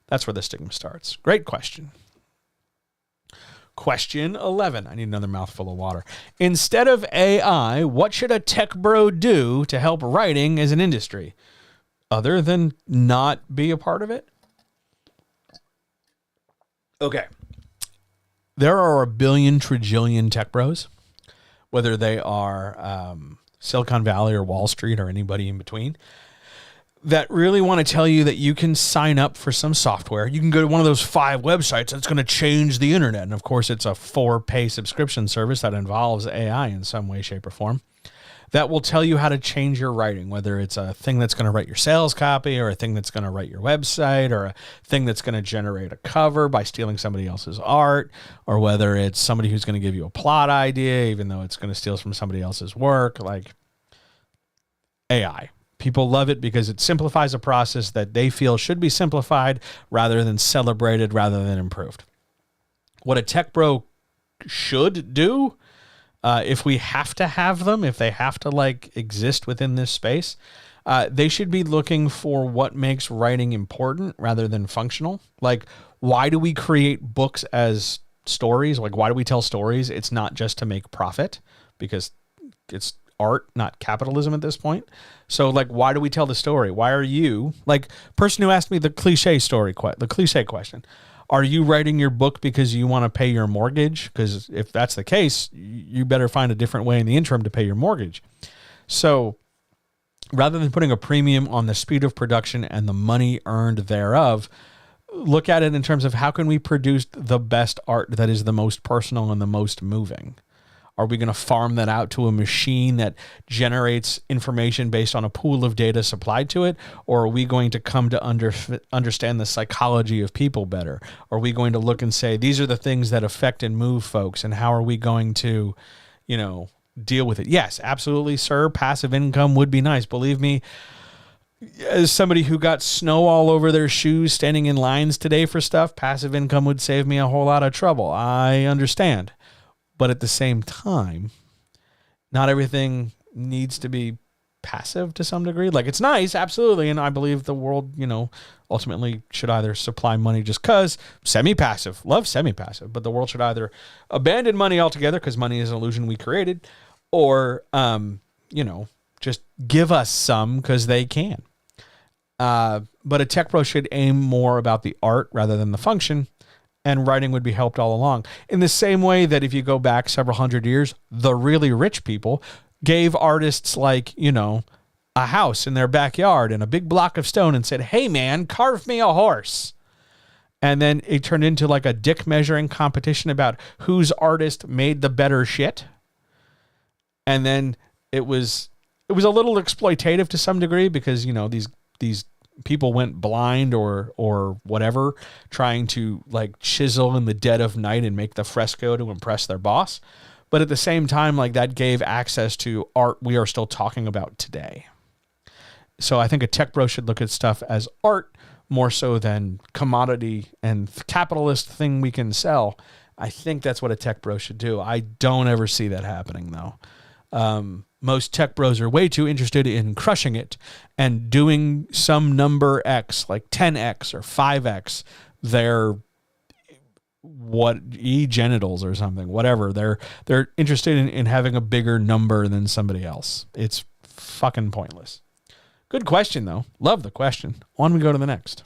That's where the stigma starts. Great question. Question 11. I need another mouthful of water. Instead of AI, what should a tech bro do to help writing as an industry, other than not be a part of it? Okay. There are a billion, trillion tech bros, whether they are Silicon Valley or Wall Street or anybody in between, that really want to tell you that you can sign up for some software. You can go to one of those 5 websites that's going to change the internet. And of course, it's a for-pay subscription service that involves AI in some way, shape, or form that will tell you how to change your writing, whether it's a thing that's going to write your sales copy or a thing that's going to write your website or a thing that's going to generate a cover by stealing somebody else's art, or whether it's somebody who's going to give you a plot idea, even though it's going to steal from somebody else's work, like AI. People love it because it simplifies a process that they feel should be simplified rather than celebrated, rather than improved. What a tech bro should do, If we have to have them, if they have to like exist within this space, they should be looking for what makes writing important rather than functional. Like, why do we create books as stories? Like, why do we tell stories? It's not just to make profit, because it's art, not capitalism at this point. So like, why do we tell the story? Why are you, like, person who asked me the cliche question, are you writing your book because you want to pay your mortgage? Because if that's the case, you better find a different way in the interim to pay your mortgage. So rather than putting a premium on the speed of production and the money earned thereof, look at it in terms of how can we produce the best art that is the most personal and the most moving? Are we going to farm that out to a machine that generates information based on a pool of data supplied to it? Or are we going to come to understand the psychology of people better? Are we going to look and say, these are the things that affect and move folks, and how are we going to, deal with it? Yes, absolutely, sir. Passive income would be nice. Believe me, as somebody who got snow all over their shoes standing in lines today for stuff, passive income would save me a whole lot of trouble. I understand. But at the same time, not everything needs to be passive to some degree. Like, it's nice, absolutely. And I believe the world, ultimately should either supply money just because semi-passive, love semi-passive, but the world should either abandon money altogether because money is an illusion we created, or, just give us some because they can. But a tech pro should aim more about the art rather than the function. And writing would be helped all along. In the same way that if you go back several hundred years, the really rich people gave artists like, a house in their backyard and a big block of stone and said, hey man, carve me a horse. And then it turned into like a dick measuring competition about whose artist made the better shit. And then it was a little exploitative to some degree because, these people went blind or whatever, trying to like chisel in the dead of night and make the fresco to impress their boss. But at the same time, like, that gave access to art we are still talking about today. So I think a tech bro should look at stuff as art more so than commodity and capitalist thing we can sell. I think that's what a tech bro should do. I don't ever see that happening though. Most tech bros are way too interested in crushing it and doing some number X, like 10X or 5X, their genitals or something, whatever. They're interested in having a bigger number than somebody else. It's fucking pointless. Good question though. Love the question. On we go to the next.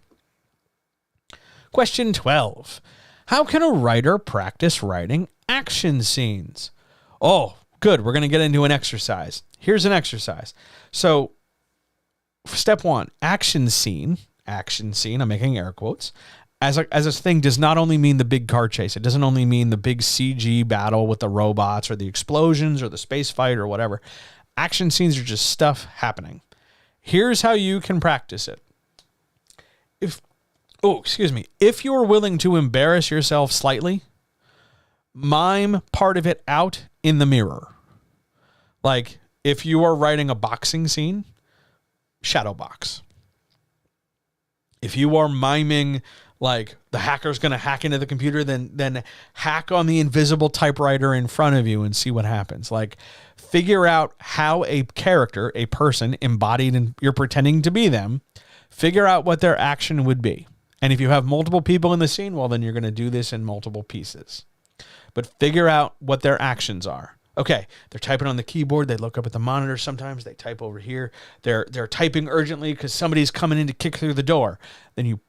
Question 12. How can a writer practice writing action scenes? Oh, good. We're going to get into an exercise. Here's an exercise. So step 1, action scene, I'm making air quotes, as a thing does not only mean the big car chase. It doesn't only mean the big CG battle with the robots or the explosions or the space fight or whatever. Action scenes are just stuff happening. Here's how you can practice it. If you're willing to embarrass yourself slightly, mime part of it out in the mirror. Like, if you are writing a boxing scene, shadow box. If you are miming like the hacker's going to hack into the computer, then hack on the invisible typewriter in front of you and see what happens. Like, figure out how a character, a person embodied and you're pretending to be them, figure out what their action would be. And if you have multiple people in the scene, well, then you're going to do this in multiple pieces. But figure out what their actions are. Okay, they're typing on the keyboard. They look up at the monitor. Sometimes they type over here. They're typing urgently because somebody's coming in to kick through the door. Then you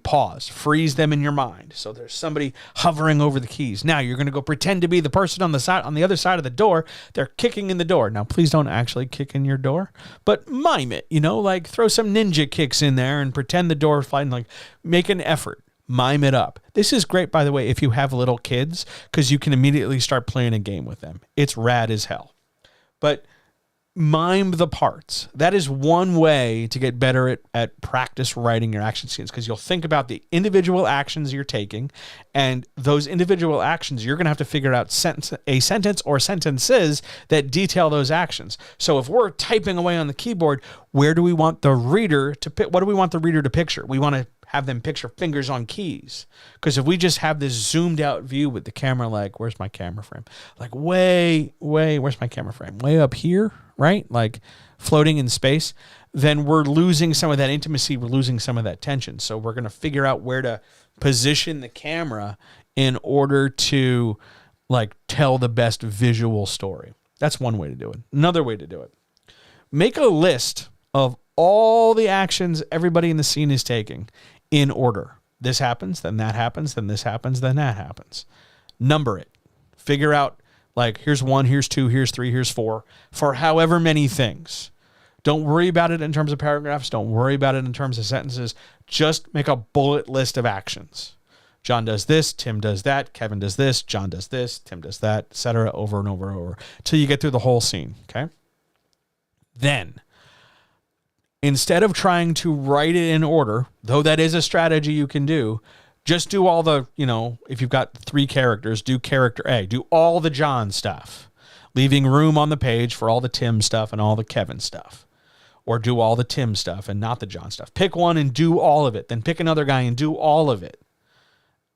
pause, freeze them in your mind. So there's somebody hovering over the keys. Now you're going to go pretend to be the person on the other side of the door. They're kicking in the door. Now, please don't actually kick in your door, but mime it, like throw some ninja kicks in there and pretend the door is flying, like make an effort. Mime it up. This is great, by the way, if you have little kids, because you can immediately start playing a game with them. It's rad as hell. But mime the parts. That is one way to get better at practice writing your action scenes, because you'll think about the individual actions you're taking, and those individual actions, you're going to have to figure out a sentence or sentences that detail those actions. So if we're typing away on the keyboard, where do we want the reader to pick? What do we want the reader to picture? We want to have them picture fingers on keys. Because if we just have this zoomed out view with the camera, like, where's my camera frame? Like where's my camera frame? Way up here, right? Like floating in space. Then we're losing some of that intimacy. We're losing some of that tension. So we're going to figure out where to position the camera in order to like tell the best visual story. That's one way to do it. Another way to do it. Make a list of all the actions everybody in the scene is taking in order. This happens, then that happens, then this happens, then that happens. Number it. Figure out, like, here's 1, here's 2, here's 3, here's 4, for however many things. Don't worry about it in terms of paragraphs. Don't worry about it in terms of sentences. Just make a bullet list of actions. John does this, Tim does that, Kevin does this, John does this, Tim does that, etc., over and over and over, until you get through the whole scene, okay? Then, instead of trying to write it in order, though that is a strategy you can do, just do all the, if you've got 3 characters, do character A, do all the John stuff, leaving room on the page for all the Tim stuff and all the Kevin stuff. Or do all the Tim stuff and not the John stuff. Pick one and do all of it. Then pick another guy and do all of it.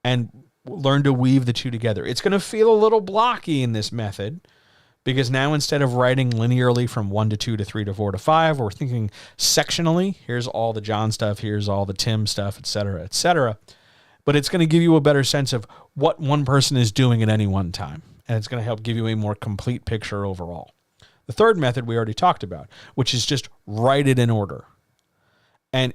And learn to weave the two together. It's going to feel a little blocky in this method, because now instead of writing linearly from 1 to 2 to 3 to 4 to 5, we're thinking sectionally. Here's all the John stuff. Here's all the Tim stuff, et cetera, et cetera. But it's going to give you a better sense of what one person is doing at any one time. And it's going to help give you a more complete picture overall. The third method we already talked about, which is just write it in order and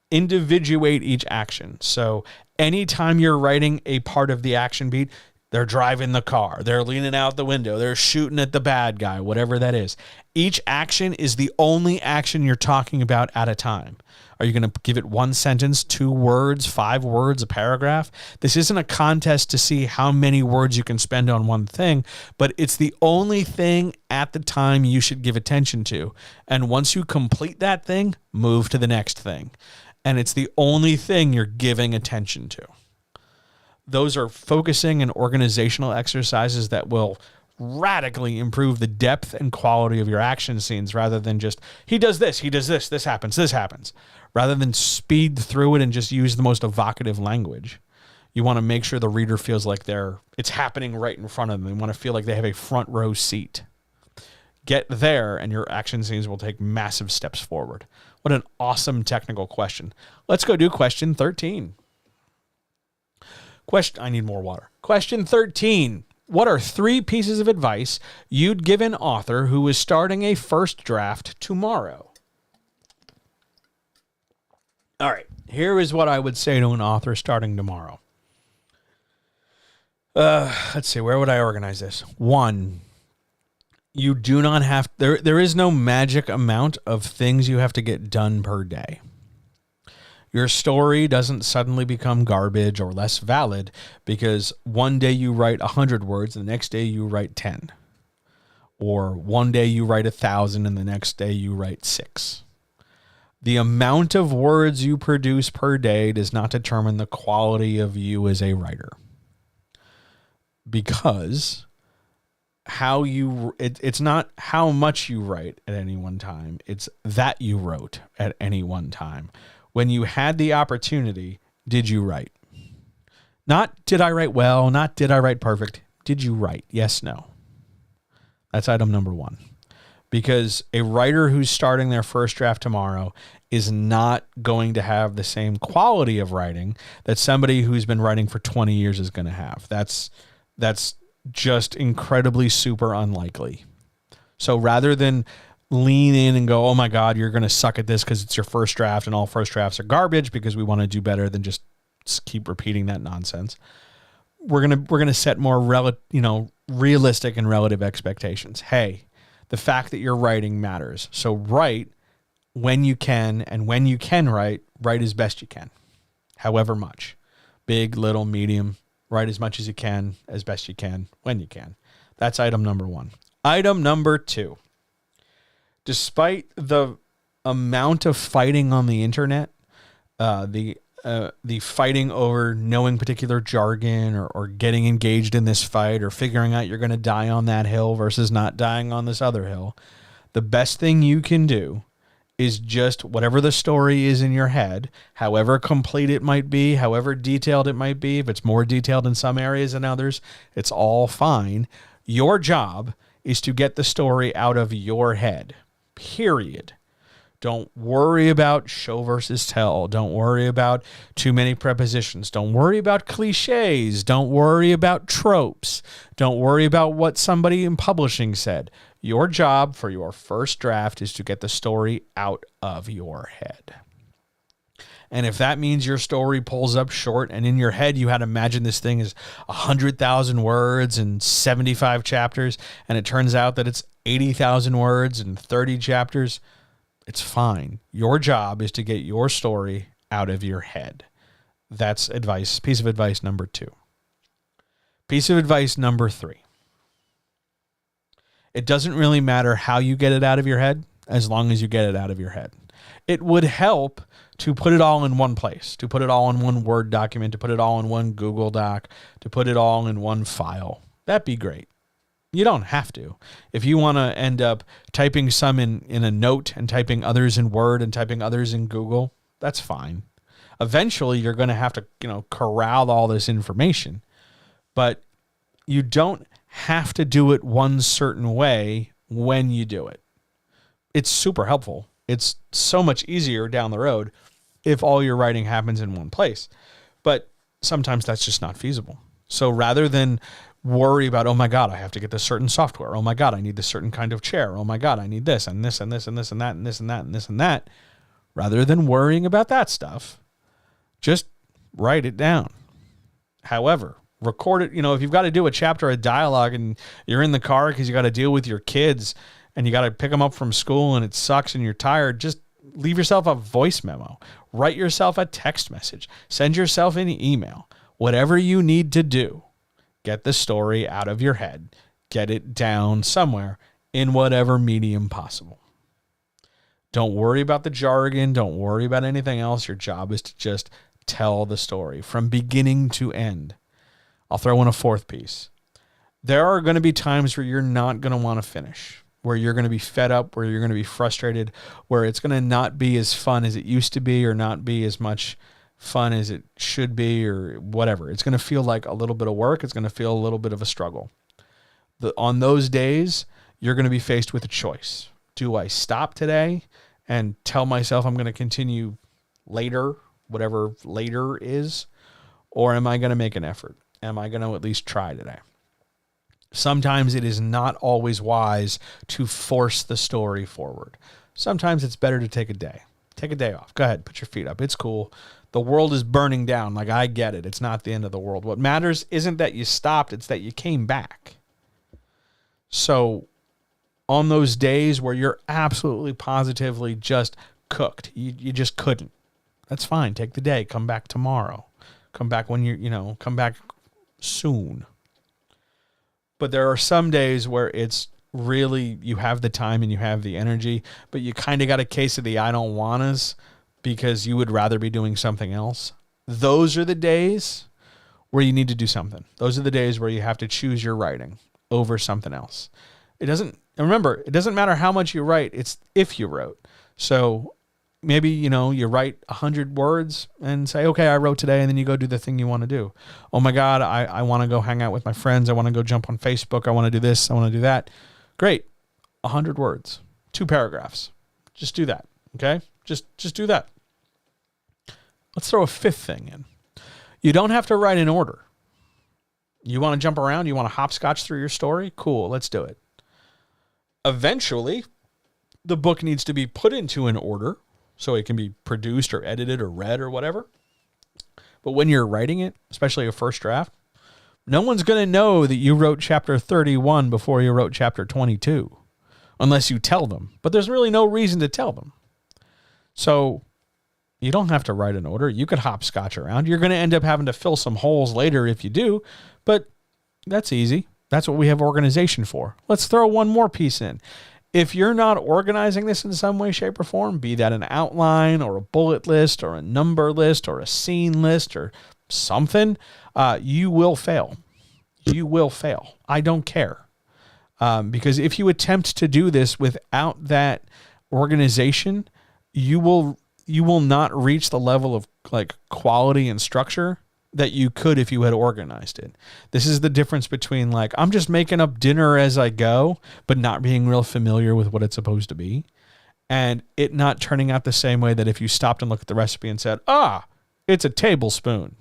individuate each action. So anytime you're writing a part of the action beat, they're driving the car, they're leaning out the window, they're shooting at the bad guy, whatever that is. Each action is the only action you're talking about at a time. Are you going to give it 1 sentence, 2 words, 5 words, a paragraph? This isn't a contest to see how many words you can spend on one thing, but it's the only thing at the time you should give attention to. And once you complete that thing, move to the next thing. And it's the only thing you're giving attention to. Those are focusing and organizational exercises that will radically improve the depth and quality of your action scenes, rather than just, he does this, this happens. Rather than speed through it and just use the most evocative language. You want to make sure the reader feels like it's happening right in front of them. They want to feel like they have a front row seat. Get there and your action scenes will take massive steps forward. What an awesome technical question. Let's go do question 13. I need more water. Question 13. What are 3 pieces of advice you'd give an author who is starting a first draft tomorrow? All right, here is what I would say to an author starting tomorrow. Let's see, where would I organize this? 1, you do not have, there is no magic amount of things you have to get done per day. Your story doesn't suddenly become garbage or less valid because one day you write 100 words and the next day you write 10. Or one day you write 1,000 and the next day you write 6. The amount of words you produce per day does not determine the quality of you as a writer. Because it's not how much you write at any one time, it's that you wrote at any one time. When you had the opportunity, did you write? Not did I write well, not did I write perfect. Did you write? Yes, no. That's item number 1. Because a writer who's starting their first draft tomorrow is not going to have the same quality of writing that somebody who's been writing for 20 years is going to have. That's just incredibly super unlikely. So rather than lean in and go, oh my God, you're going to suck at this because it's your first draft and all first drafts are garbage because we want to do better than just keep repeating that nonsense. We're going to set more realistic and relative expectations. Hey, the fact that you're writing matters. So write when you can, and when you can write as best you can. However much. Big, little, medium, write as much as you can, as best you can, when you can. That's item number 1. Item number 2. Despite the amount of fighting on the internet, the fighting over knowing particular jargon or getting engaged in this fight or figuring out you're going to die on that hill versus not dying on this other hill, the best thing you can do is just whatever the story is in your head, however complete it might be, however detailed it might be. If it's more detailed in some areas than others, it's all fine. Your job is to get the story out of your head, period. Don't worry about show versus tell. Don't worry about too many prepositions. Don't worry about cliches. Don't worry about tropes. Don't worry about what somebody in publishing said. Your job for your first draft is to get the story out of your head. And if that means your story pulls up short and in your head you had imagined this thing is 100,000 words and 75 chapters, and it turns out that it's 80,000 words and 30 chapters, it's fine. Your job is to get your story out of your head. That's piece of advice number 2. Piece of advice number 3. It doesn't really matter how you get it out of your head, as long as you get it out of your head. It would help to put it all in one place, to put it all in one Word document, to put it all in one Google Doc, to put it all in one file. That'd be great. You don't have to. If you want to end up typing some in a note and typing others in Word and typing others in Google, that's fine. Eventually, you're going to have to, corral all this information, but you don't have to do it one certain way when you do it. It's super helpful. It's so much easier down the road if all your writing happens in one place. But sometimes that's just not feasible. So rather than worry about, oh my God, I have to get this certain software. Oh my God, I need this certain kind of chair. Oh my God, I need this and this and this and this and that and this and that and this and that. Rather than worrying about that stuff, just write it down. However, record it. If you've got to do a chapter of dialogue and you're in the car because you got to deal with your kids and you got to pick them up from school and it sucks and you're tired, just leave yourself a voice memo. Write yourself a text message. Send yourself an email. Whatever you need to do, get the story out of your head. Get it down somewhere in whatever medium possible. Don't worry about the jargon. Don't worry about anything else. Your job is to just tell the story from beginning to end. I'll throw in a 4th piece. There are going to be times where you're not going to want to finish, where you're going to be fed up, where you're going to be frustrated, where it's going to not be as fun as it used to be or not be as much fun as it should be or whatever. It's going to feel like a little bit of work. It's going to feel a little bit of a struggle. On those days, you're going to be faced with a choice. Do I stop today and tell myself I'm going to continue later, whatever later is, or am I going to make an effort? Am I going to at least try today? Sometimes it is not always wise to force the story forward. Sometimes it's better to take a day. Take a day off. Go ahead, put your feet up. It's cool. The world is burning down. Like, I get it. It's not the end of the world. What matters isn't that you stopped. It's that you came back. So on those days where you're absolutely positively just cooked, you just couldn't. That's fine. Take the day. Come back tomorrow. Come back when come back soon. But there are some days where it's really, you have the time and you have the energy, but you kind of got a case of the I don't wannas because you would rather be doing something else. Those are the days where you need to do something. Those are the days where you have to choose your writing over something else. Remember, it doesn't matter how much you write, it's if you wrote. So maybe, you write 100 words and say, okay, I wrote today, and then you go do the thing you want to do. Oh my God, I want to go hang out with my friends. I want to go jump on Facebook. I want to do this. I want to do that. Great. 100 words, 2 paragraphs. Just do that. Okay. Just do that. Let's throw a 5th thing in. You don't have to write in order. You want to jump around? You want to hopscotch through your story? Cool. Let's do it. Eventually, the book needs to be put into an order so it can be produced or edited or read or whatever. But when you're writing it, especially a first draft, no one's going to know that you wrote chapter 31 before you wrote chapter 22, unless you tell them. But there's really no reason to tell them. So you don't have to write in order. You could hopscotch around. You're going to end up having to fill some holes later if you do, but that's easy. That's what we have organization for. Let's throw one more piece in. If you're not organizing this in some way, shape, or form, be that an outline or a bullet list or a number list or a scene list or something, you will fail. You will fail. I don't care. Because if you attempt to do this without that organization, you will not reach the level of like quality and structure that you could if you had organized it. This is the difference between like, I'm just making up dinner as I go, but not being real familiar with what it's supposed to be, and it not turning out the same way that if you stopped and looked at the recipe and said, it's a tablespoon.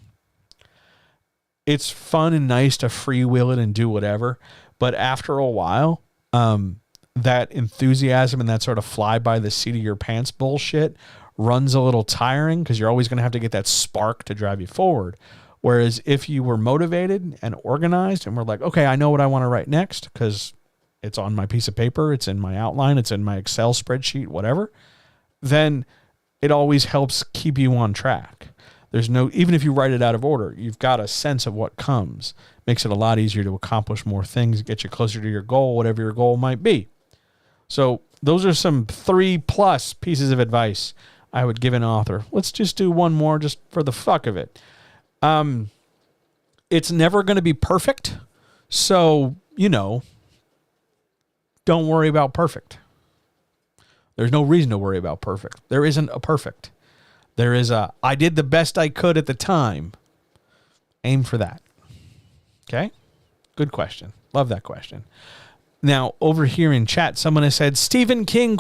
It's fun and nice to freewheel it and do whatever, but after a while, that enthusiasm and that sort of fly by the seat of your pants bullshit runs a little tiring because you're always going to have to get that spark to drive you forward. Whereas if you were motivated and organized and were like, okay, I know what I want to write next because it's on my piece of paper, it's in my outline, it's in my Excel spreadsheet, whatever, then it always helps keep you on track. Even if you write it out of order, you've got a sense of what comes. Makes it a lot easier to accomplish more things, get you closer to your goal, whatever your goal might be. So those are some 3+ pieces of advice I would give an author. Let's just do one more just for the fuck of it. It's never going to be perfect. So, don't worry about perfect. There's no reason to worry about perfect. There isn't a perfect. There is I did the best I could at the time. Aim for that. Okay? Good question. Love that question. Now, over here in chat, someone has said, Stephen King, ?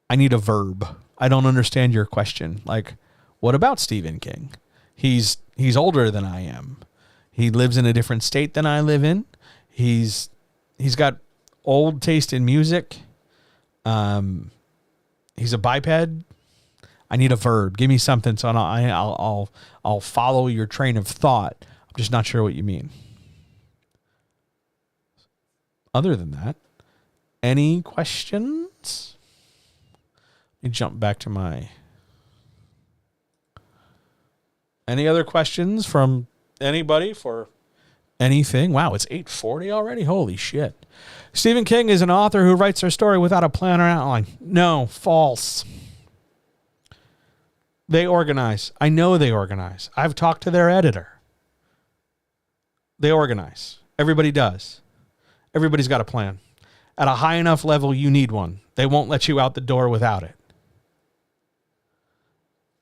I need a verb. I don't understand your question. Like, what about Stephen King? He's older than I am. He lives in a different state than I live in. He's got old taste in music. He's a biped. I need a verb. Give me something so I'll follow your train of thought. I'm just not sure what you mean. Other than that, any questions? Let me jump back to any other questions from anybody for anything? Wow, it's 8:40 already? Holy shit. Stephen King is an author who writes their story without a plan or outline. No, false. They organize. I know they organize. I've talked to their editor. They organize. Everybody does. Everybody's got a plan. At a high enough level, you need one. They won't let you out the door without it.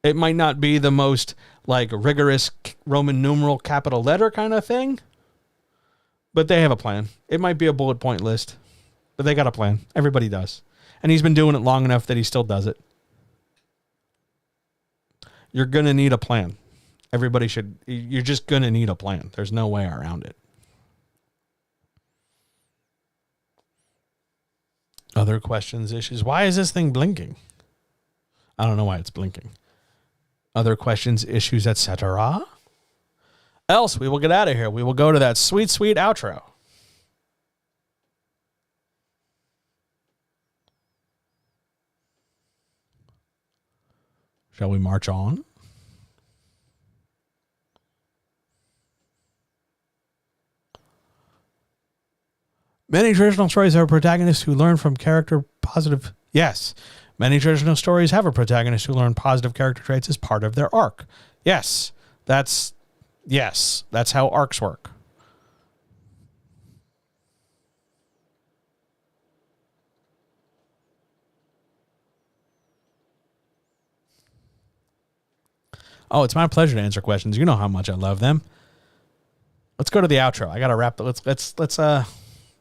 It might not be the most like rigorous Roman numeral capital letter kind of thing, but they have a plan. It might be a bullet point list, but they got a plan. Everybody does. And he's been doing it long enough that he still does it. You're going to need a plan. You're just going to need a plan. There's no way around it. Other questions, issues. Why is this thing blinking? I don't know why it's blinking. Other questions, issues, etc. Else, we will get out of here. We will go to that sweet, sweet outro. Shall we march on? Many traditional stories have a protagonist who learn from character positive. Yes. Many traditional stories have a protagonist who learn positive character traits as part of their arc. Yes. That's how arcs work. Oh, it's my pleasure to answer questions. You know how much I love them. Let's go to the outro. I got to wrap. Let's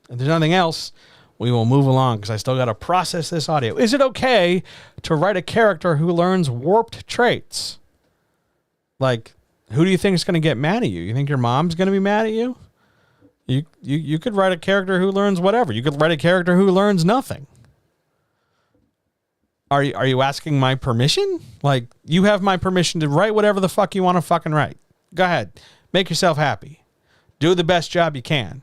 if there's nothing else, we will move along because I still got to process this audio. Is it okay to write a character who learns warped traits? Like, who do you think is going to get mad at you? You think your mom's going to be mad at you? You could write a character who learns whatever. You could write a character who learns nothing. Are you asking my permission? Like, you have my permission to write whatever the fuck you want to fucking write. Go ahead. Make yourself happy. Do the best job you can.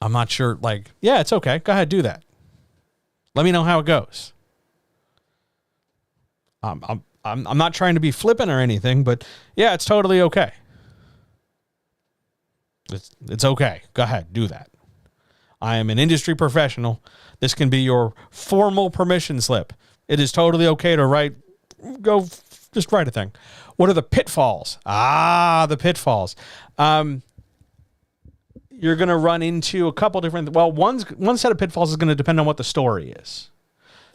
I'm not sure, like, yeah, it's okay. Go ahead, do that. Let me know how it goes. I'm not trying to be flippant or anything, but yeah, it's totally okay. It's okay. Go ahead, do that. I am an industry professional. This can be your formal permission slip. It is totally okay to write. Just write a thing. What are the pitfalls? The pitfalls. you're going to run into a couple different, well, one set of pitfalls is going to depend on what the story is.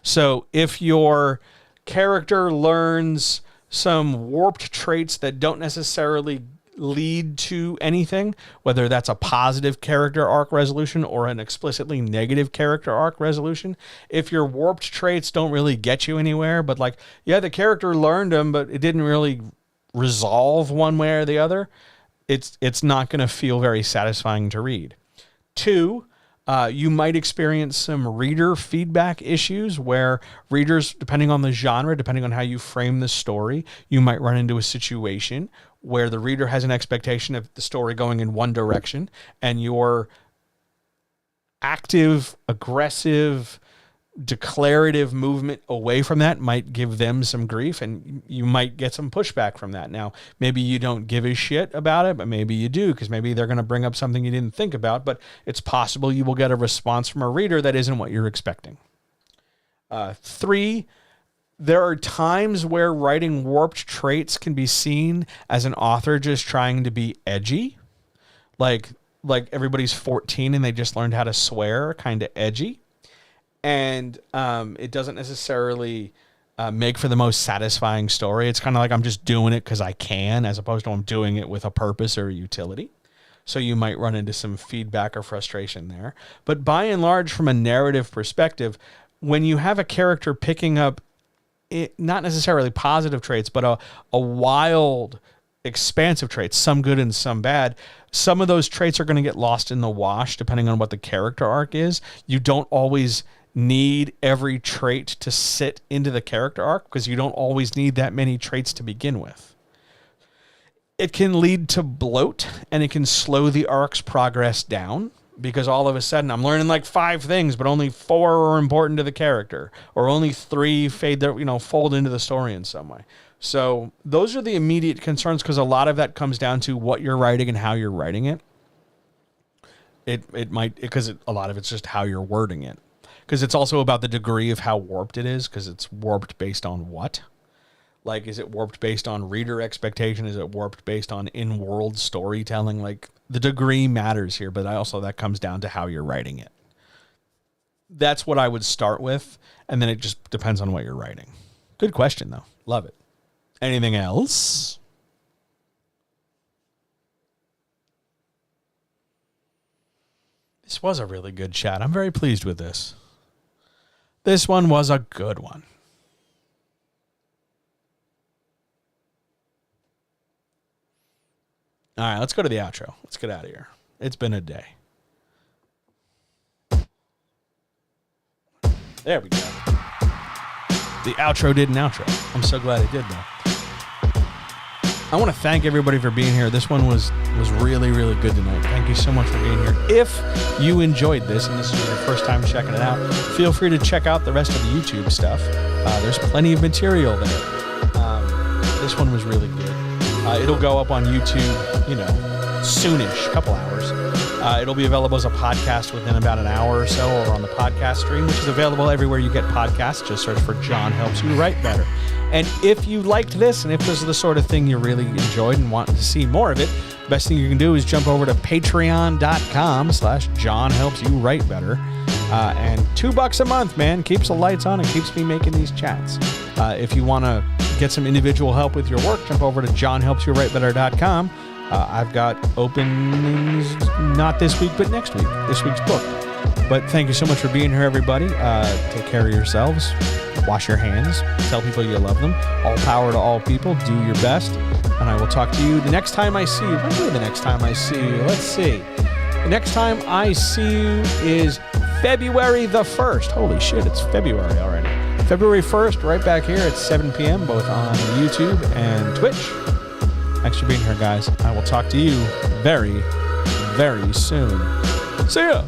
So if your character learns some warped traits that don't necessarily lead to anything, whether that's a positive character arc resolution or an explicitly negative character arc resolution, if your warped traits don't really get you anywhere, but like, yeah, the character learned them, but it didn't really resolve one way or the other, it's not going to feel very satisfying to read. 2, you might experience some reader feedback issues where readers, depending on the genre, depending on how you frame the story, you might run into a situation where the reader has an expectation of the story going in one direction, and your active, aggressive, declarative movement away from that might give them some grief, and you might get some pushback from that. Now, maybe you don't give a shit about it, but maybe you do, because maybe they're going to bring up something you didn't think about, but it's possible you will get a response from a reader that isn't what you're expecting. 3, there are times where writing warped traits can be seen as an author just trying to be edgy. Like everybody's 14 and they just learned how to swear, kind of edgy. And it doesn't necessarily make for the most satisfying story. It's kind of like I'm just doing it because I can, as opposed to I'm doing it with a purpose or a utility. So you might run into some feedback or frustration there. But by and large, from a narrative perspective, when you have a character picking up not necessarily positive traits, but a wild, expansive traits, some good and some bad, some of those traits are going to get lost in the wash depending on what the character arc is. You don't always need every trait to sit into the character arc because you don't always need that many traits to begin with. It can lead to bloat, and it can slow the arc's progress down because all of a sudden I'm learning like 5 things, but only 4 are important to the character, or only 3 fold into the story in some way. So those are the immediate concerns, because a lot of that comes down to what you're writing and how you're writing it. It might, because a lot of it's just how you're wording it. Because it's also about the degree of how warped it is, because it's warped based on what? Like, is it warped based on reader expectation? Is it warped based on in-world storytelling? Like, the degree matters here, but also that comes down to how you're writing it. That's what I would start with, and then it just depends on what you're writing. Good question, though. Love it. Anything else? This was a really good chat. I'm very pleased with this. This one was a good one. All right, let's go to the outro. Let's get out of here. It's been a day. There we go. The outro did an outro. I'm so glad it did, though. I want to thank everybody for being here. This one was really, really good tonight. Thank you so much for being here. If you enjoyed this and this is your first time checking it out, feel free to check out the rest of the YouTube stuff. There's plenty of material there. This one was really good. It'll go up on YouTube, soonish, a couple hours. It'll be available as a podcast within about an hour or so, or on the podcast stream, which is available everywhere you get podcasts. Just search for John Helps You Write Better. And if you liked this, and if this is the sort of thing you really enjoyed and want to see more of it, the best thing you can do is jump over to patreon.com/John Helps You Write Better. And $2 a month, man, keeps the lights on and keeps me making these chats. If you want to get some individual help with your work, jump over to johnhelpsyouwritebetter.com. I've got openings not this week, but next week. This week's book. But thank you so much for being here, everybody. Take care of yourselves. Wash your hands. Tell people you love them. All power to all people. Do your best. And I will talk to you the next time I see you. When will the next time I see you? Let's see. The next time I see you is February the 1st. Holy shit, it's February already. February 1st, right back here at 7 p.m., both on YouTube and Twitch. Thanks for being here, guys. I will talk to you very, very soon. See ya!